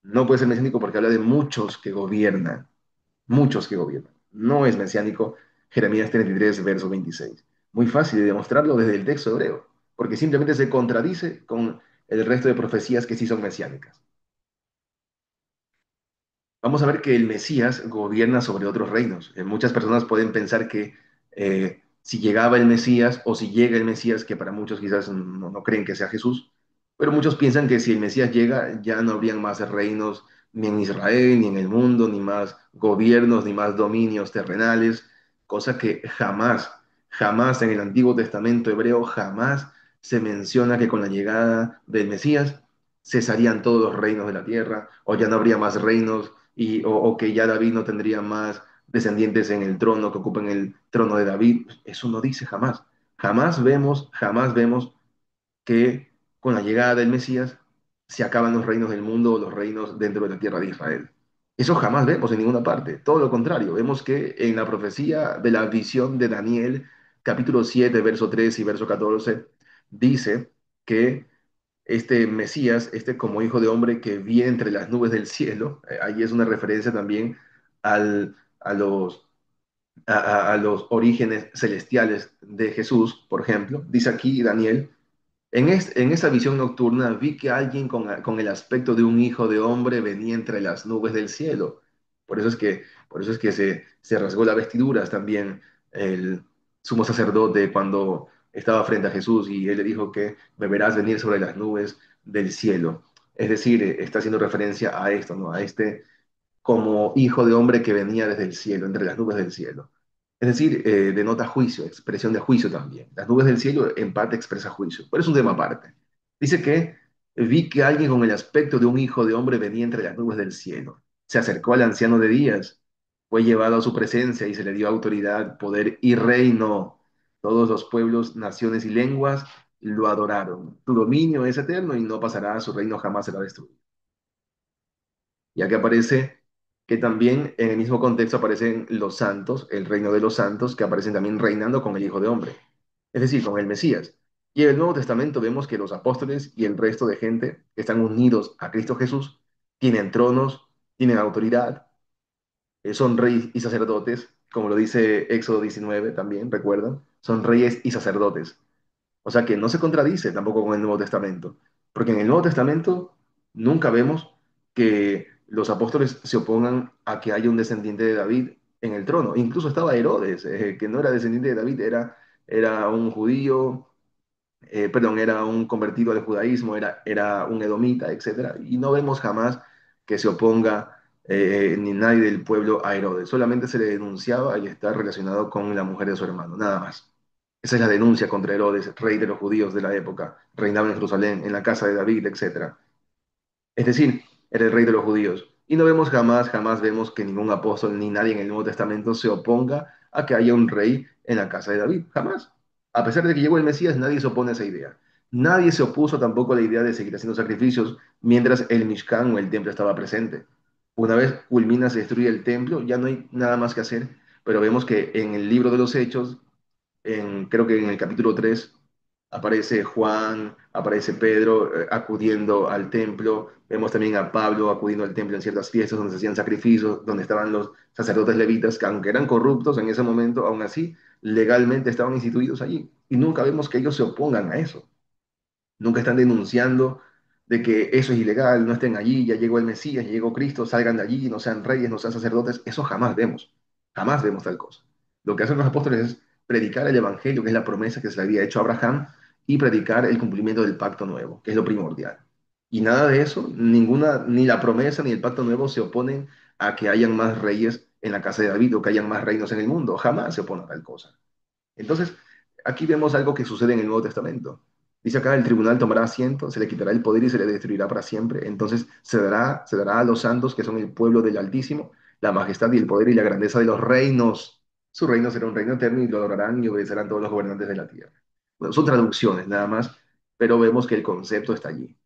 No puede ser mesiánico porque habla de muchos que gobiernan. No es mesiánico Jeremías 33, verso 26. Muy fácil de demostrarlo desde el texto hebreo, porque simplemente se contradice con el resto de profecías que sí son mesiánicas. Vamos a ver que el Mesías gobierna sobre otros reinos. Muchas personas pueden pensar que si llegaba el Mesías o si llega el Mesías, que para muchos quizás no creen que sea Jesús, pero muchos piensan que si el Mesías llega ya no habrían más reinos ni en Israel, ni en el mundo, ni más gobiernos, ni más dominios terrenales, cosa que jamás, jamás en el Antiguo Testamento hebreo, jamás se menciona que con la llegada del Mesías cesarían todos los reinos de la tierra o ya no habría más reinos o que ya David no tendría más descendientes en el trono, que ocupen el trono de David. Eso no dice jamás. Jamás vemos que con la llegada del Mesías se acaban los reinos del mundo o los reinos dentro de la tierra de Israel. Eso jamás vemos en ninguna parte. Todo lo contrario, vemos que en la profecía de la visión de Daniel, capítulo 7 verso 3 y verso 14 dice que este Mesías, este como hijo de hombre que viene entre las nubes del cielo, ahí es una referencia también a a los orígenes celestiales de Jesús, por ejemplo. Dice aquí Daniel, en esa visión nocturna vi que alguien con el aspecto de un hijo de hombre venía entre las nubes del cielo. Por eso es que se rasgó las vestiduras también el sumo sacerdote cuando estaba frente a Jesús y él le dijo que me verás venir sobre las nubes del cielo. Es decir, está haciendo referencia a esto, ¿no? A este como hijo de hombre que venía desde el cielo, entre las nubes del cielo. Es decir, denota juicio, expresión de juicio también. Las nubes del cielo en parte expresa juicio, pero es un tema aparte. Dice que vi que alguien con el aspecto de un hijo de hombre venía entre las nubes del cielo. Se acercó al anciano de días, fue llevado a su presencia y se le dio autoridad, poder y reino. Todos los pueblos, naciones y lenguas lo adoraron. Tu dominio es eterno y no pasará, su reino jamás será destruido, ya que aparece que también en el mismo contexto aparecen los santos, el reino de los santos, que aparecen también reinando con el Hijo de Hombre, es decir, con el Mesías. Y en el Nuevo Testamento vemos que los apóstoles y el resto de gente que están unidos a Cristo Jesús tienen tronos, tienen autoridad, son reyes y sacerdotes, como lo dice Éxodo 19 también, recuerdan, son reyes y sacerdotes. O sea que no se contradice tampoco con el Nuevo Testamento, porque en el Nuevo Testamento nunca vemos que los apóstoles se opongan a que haya un descendiente de David en el trono. Incluso estaba Herodes, que no era descendiente de David, era un judío, perdón, era un convertido al judaísmo, era un edomita, etcétera. Y no vemos jamás que se oponga ni nadie del pueblo a Herodes. Solamente se le denunciaba y está relacionado con la mujer de su hermano, nada más. Esa es la denuncia contra Herodes, rey de los judíos de la época. Reinaba en Jerusalén, en la casa de David, etcétera. Es decir, era el rey de los judíos. Y no vemos jamás vemos que ningún apóstol ni nadie en el Nuevo Testamento se oponga a que haya un rey en la casa de David. Jamás. A pesar de que llegó el Mesías, nadie se opone a esa idea. Nadie se opuso tampoco a la idea de seguir haciendo sacrificios mientras el Mishkan o el templo estaba presente. Una vez culmina, se destruye el templo, ya no hay nada más que hacer, pero vemos que en el libro de los Hechos creo que en el capítulo 3 aparece Juan, aparece Pedro acudiendo al templo, vemos también a Pablo acudiendo al templo en ciertas fiestas donde se hacían sacrificios, donde estaban los sacerdotes levitas, que aunque eran corruptos en ese momento, aún así legalmente estaban instituidos allí. Y nunca vemos que ellos se opongan a eso. Nunca están denunciando de que eso es ilegal, no estén allí, ya llegó el Mesías, ya llegó Cristo, salgan de allí, no sean reyes, no sean sacerdotes. Eso jamás vemos tal cosa. Lo que hacen los apóstoles es predicar el Evangelio, que es la promesa que se le había hecho a Abraham, y predicar el cumplimiento del pacto nuevo, que es lo primordial. Y nada de eso, ninguna, ni la promesa ni el pacto nuevo se oponen a que hayan más reyes en la casa de David o que hayan más reinos en el mundo. Jamás se opone a tal cosa. Entonces, aquí vemos algo que sucede en el Nuevo Testamento. Dice acá, el tribunal tomará asiento, se le quitará el poder y se le destruirá para siempre. Entonces se dará a los santos, que son el pueblo del Altísimo, la majestad y el poder y la grandeza de los reinos. Su reino será un reino eterno y lo adorarán y obedecerán todos los gobernantes de la tierra. Bueno, son traducciones nada más, pero vemos que el concepto está allí.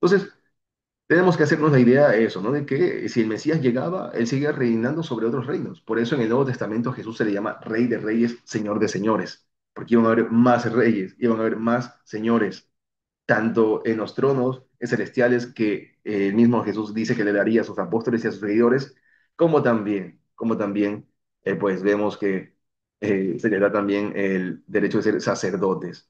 Entonces, tenemos que hacernos la idea de eso, ¿no? De que si el Mesías llegaba, él sigue reinando sobre otros reinos. Por eso en el Nuevo Testamento Jesús se le llama Rey de Reyes, Señor de Señores, porque iban a haber más reyes, iban a haber más señores, tanto en los tronos celestiales que el mismo Jesús dice que le daría a sus apóstoles y a sus seguidores, como también pues vemos que se le da también el derecho de ser sacerdotes.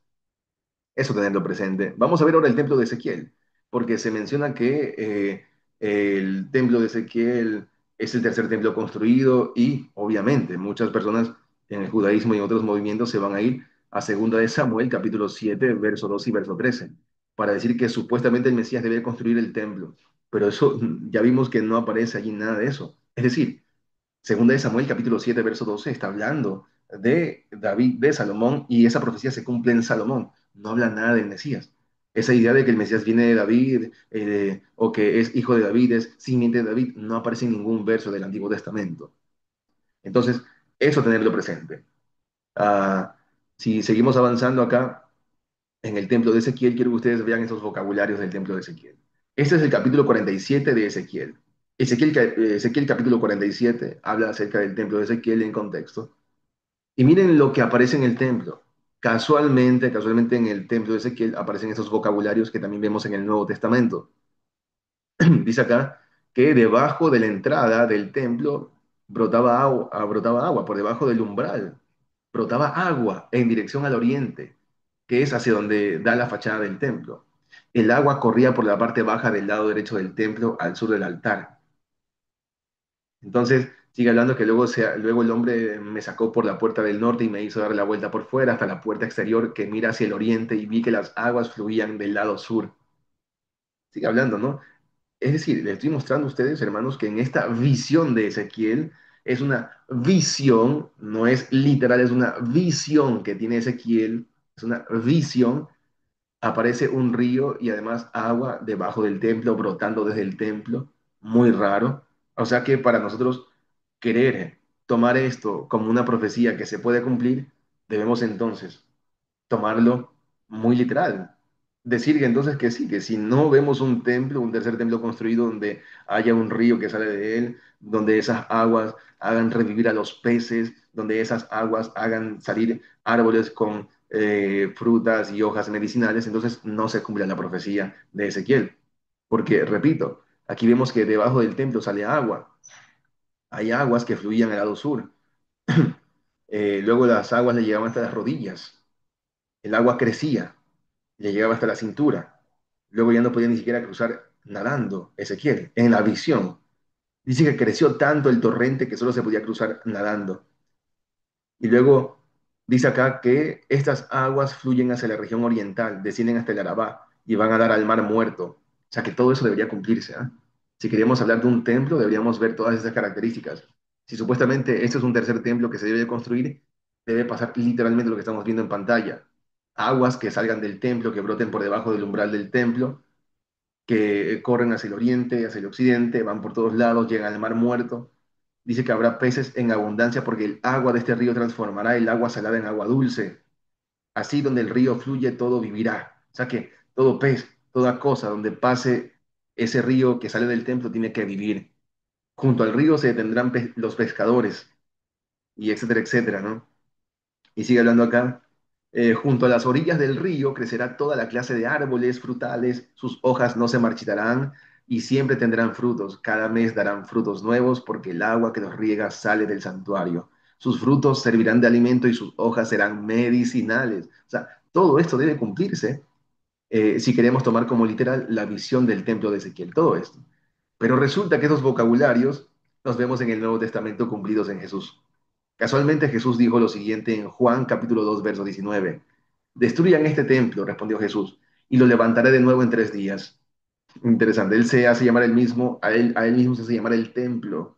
Eso tenerlo presente. Vamos a ver ahora el templo de Ezequiel, porque se menciona que el templo de Ezequiel es el tercer templo construido y obviamente muchas personas en el judaísmo y en otros movimientos se van a ir a Segunda de Samuel, capítulo 7 verso 2 y verso 13 para decir que supuestamente el Mesías debe construir el templo. Pero eso ya vimos que no aparece allí nada de eso. Es decir, Segunda de Samuel, capítulo 7 verso 12 está hablando de David, de Salomón, y esa profecía se cumple en Salomón. No habla nada del Mesías. Esa idea de que el Mesías viene de David o que es hijo de David, es simiente de David, no aparece en ningún verso del Antiguo Testamento. Entonces, eso tenerlo presente. Ah, si seguimos avanzando acá en el templo de Ezequiel, quiero que ustedes vean esos vocabularios del templo de Ezequiel. Este es el capítulo 47 de Ezequiel. Ezequiel capítulo 47 habla acerca del templo de Ezequiel en contexto. Y miren lo que aparece en el templo. Casualmente en el templo de Ezequiel aparecen esos vocabularios que también vemos en el Nuevo Testamento. Dice acá que debajo de la entrada del templo brotaba agua, por debajo del umbral. Brotaba agua en dirección al oriente, que es hacia donde da la fachada del templo. El agua corría por la parte baja del lado derecho del templo al sur del altar. Entonces, sigue hablando que luego el hombre me sacó por la puerta del norte y me hizo dar la vuelta por fuera hasta la puerta exterior que mira hacia el oriente y vi que las aguas fluían del lado sur. Sigue hablando, ¿no? Es decir, les estoy mostrando a ustedes, hermanos, que en esta visión de Ezequiel es una visión, no es literal, es una visión que tiene Ezequiel, es una visión. Aparece un río y además agua debajo del templo, brotando desde el templo, muy raro. O sea que para nosotros querer tomar esto como una profecía que se puede cumplir, debemos entonces tomarlo muy literal. Decir que entonces que sí, que si no vemos un templo, un tercer templo construido donde haya un río que sale de él, donde esas aguas hagan revivir a los peces, donde esas aguas hagan salir árboles con frutas y hojas medicinales, entonces no se cumple la profecía de Ezequiel. Porque, repito, aquí vemos que debajo del templo sale agua. Hay aguas que fluían al lado sur. Luego las aguas le llegaban hasta las rodillas. El agua crecía, le llegaba hasta la cintura. Luego ya no podía ni siquiera cruzar nadando, Ezequiel, en la visión. Dice que creció tanto el torrente que solo se podía cruzar nadando. Y luego dice acá que estas aguas fluyen hacia la región oriental, descienden hasta el Arabá y van a dar al mar muerto. O sea que todo eso debería cumplirse, ¿ah? Si queremos hablar de un templo, deberíamos ver todas esas características. Si supuestamente este es un tercer templo que se debe construir, debe pasar literalmente lo que estamos viendo en pantalla. Aguas que salgan del templo, que broten por debajo del umbral del templo, que corren hacia el oriente, hacia el occidente, van por todos lados, llegan al mar muerto. Dice que habrá peces en abundancia porque el agua de este río transformará el agua salada en agua dulce. Así donde el río fluye, todo vivirá. O sea que todo pez, toda cosa donde pase ese río que sale del templo tiene que vivir. Junto al río se detendrán los pescadores y etcétera, etcétera, ¿no? Y sigue hablando acá. Junto a las orillas del río crecerá toda la clase de árboles frutales, sus hojas no se marchitarán y siempre tendrán frutos. Cada mes darán frutos nuevos porque el agua que los riega sale del santuario. Sus frutos servirán de alimento y sus hojas serán medicinales. O sea, todo esto debe cumplirse si queremos tomar como literal la visión del templo de Ezequiel, todo esto. Pero resulta que esos vocabularios los vemos en el Nuevo Testamento cumplidos en Jesús. Casualmente Jesús dijo lo siguiente en Juan capítulo 2 verso 19. Destruyan este templo, respondió Jesús, y lo levantaré de nuevo en 3 días. Interesante, él se hace llamar el mismo, a él mismo se hace llamar el templo.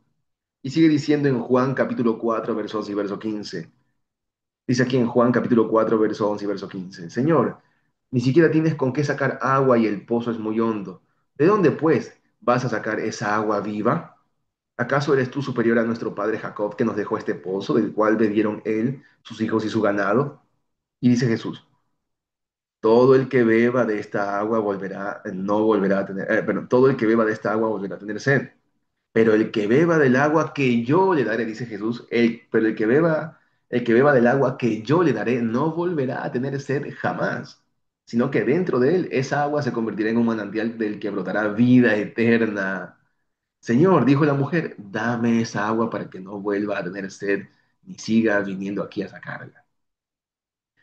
Y sigue diciendo en Juan capítulo 4 verso 11 y verso 15. Dice aquí en Juan capítulo 4 verso 11 y verso 15. Señor, ni siquiera tienes con qué sacar agua y el pozo es muy hondo. ¿De dónde, pues, vas a sacar esa agua viva? ¿Acaso eres tú superior a nuestro padre Jacob que nos dejó este pozo del cual bebieron él, sus hijos y su ganado? Y dice Jesús, todo el que beba de esta agua volverá, no volverá a tener, perdón, todo el que beba de esta agua volverá a tener sed. Pero el que beba del agua que yo le daré, dice Jesús, pero el que beba del agua que yo le daré no volverá a tener sed jamás, sino que dentro de él esa agua se convertirá en un manantial del que brotará vida eterna. Señor, dijo la mujer, dame esa agua para que no vuelva a tener sed ni siga viniendo aquí a sacarla.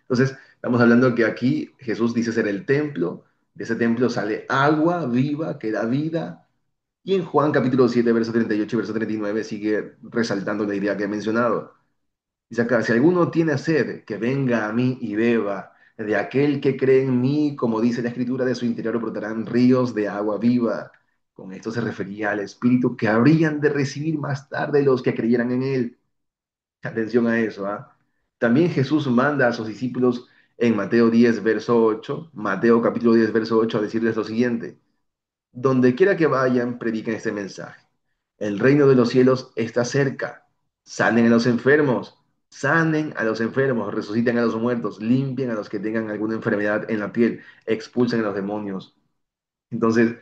Entonces, estamos hablando que aquí Jesús dice ser el templo, de ese templo sale agua viva que da vida. Y en Juan capítulo 7 verso 38 y verso 39 sigue resaltando la idea que he mencionado. Dice acá, si alguno tiene sed, que venga a mí y beba. De aquel que cree en mí, como dice la escritura, de su interior brotarán ríos de agua viva. Con esto se refería al Espíritu que habrían de recibir más tarde los que creyeran en él. Atención a eso, ¿ah? También Jesús manda a sus discípulos en Mateo 10 verso 8, Mateo capítulo 10 verso 8, a decirles lo siguiente. Donde quiera que vayan, prediquen este mensaje. El reino de los cielos está cerca. Sanen a los enfermos, resuciten a los muertos, limpien a los que tengan alguna enfermedad en la piel, expulsen a los demonios. Entonces,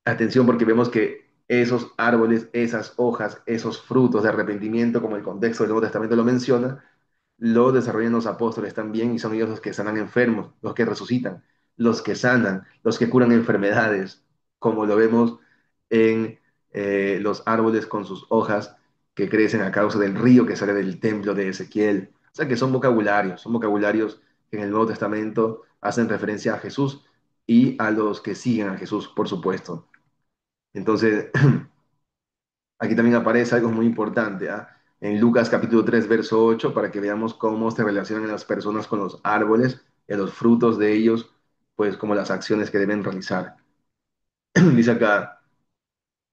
atención porque vemos que esos árboles, esas hojas, esos frutos de arrepentimiento, como el contexto del Nuevo Testamento lo menciona, lo desarrollan los apóstoles también y son ellos los que sanan enfermos, los que resucitan, los que sanan, los que curan enfermedades, como lo vemos en los árboles con sus hojas que crecen a causa del río que sale del templo de Ezequiel. O sea que son vocabularios que en el Nuevo Testamento hacen referencia a Jesús y a los que siguen a Jesús, por supuesto. Entonces, aquí también aparece algo muy importante, ¿ah? En Lucas capítulo 3 verso 8 para que veamos cómo se relacionan las personas con los árboles y los frutos de ellos, pues como las acciones que deben realizar. Dice acá,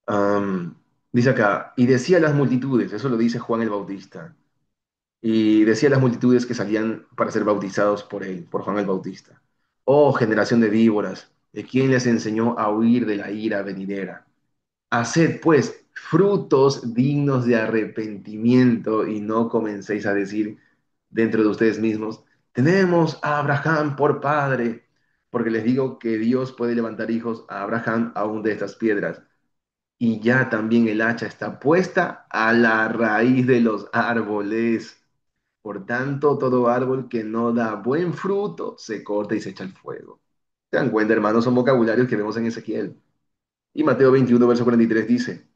am, dice acá, y decía a las multitudes, eso lo dice Juan el Bautista, y decía a las multitudes que salían para ser bautizados por él, por Juan el Bautista. Oh, generación de víboras, ¿de quién les enseñó a huir de la ira venidera? Haced pues frutos dignos de arrepentimiento y no comencéis a decir dentro de ustedes mismos, tenemos a Abraham por padre, porque les digo que Dios puede levantar hijos a Abraham aún de estas piedras. Y ya también el hacha está puesta a la raíz de los árboles. Por tanto, todo árbol que no da buen fruto se corta y se echa al fuego. ¿Se dan cuenta, hermanos? Son vocabularios que vemos en Ezequiel. Y Mateo 21, verso 43 dice,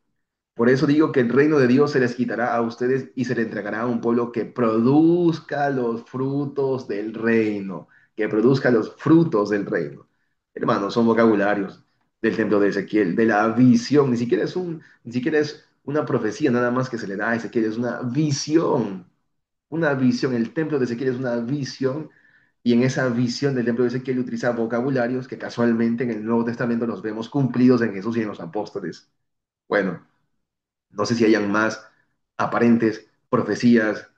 por eso digo que el reino de Dios se les quitará a ustedes y se le entregará a un pueblo que produzca los frutos del reino, que produzca los frutos del reino. Hermanos, son vocabularios del templo de Ezequiel, de la visión, ni siquiera es una profecía nada más que se le da a Ezequiel, es una visión, una visión. El templo de Ezequiel es una visión y en esa visión del templo de Ezequiel utiliza vocabularios que casualmente en el Nuevo Testamento los vemos cumplidos en Jesús y en los apóstoles. Bueno. No sé si hayan más aparentes profecías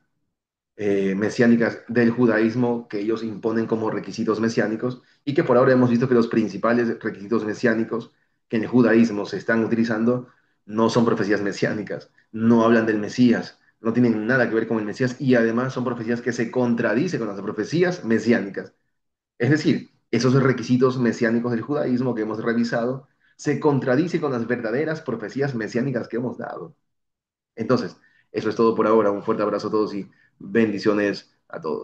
mesiánicas del judaísmo que ellos imponen como requisitos mesiánicos y que por ahora hemos visto que los principales requisitos mesiánicos que en el judaísmo se están utilizando no son profecías mesiánicas, no hablan del Mesías, no tienen nada que ver con el Mesías y además son profecías que se contradicen con las profecías mesiánicas. Es decir, esos requisitos mesiánicos del judaísmo que hemos revisado se contradicen con las verdaderas profecías mesiánicas que hemos dado. Entonces, eso es todo por ahora. Un fuerte abrazo a todos y bendiciones a todos.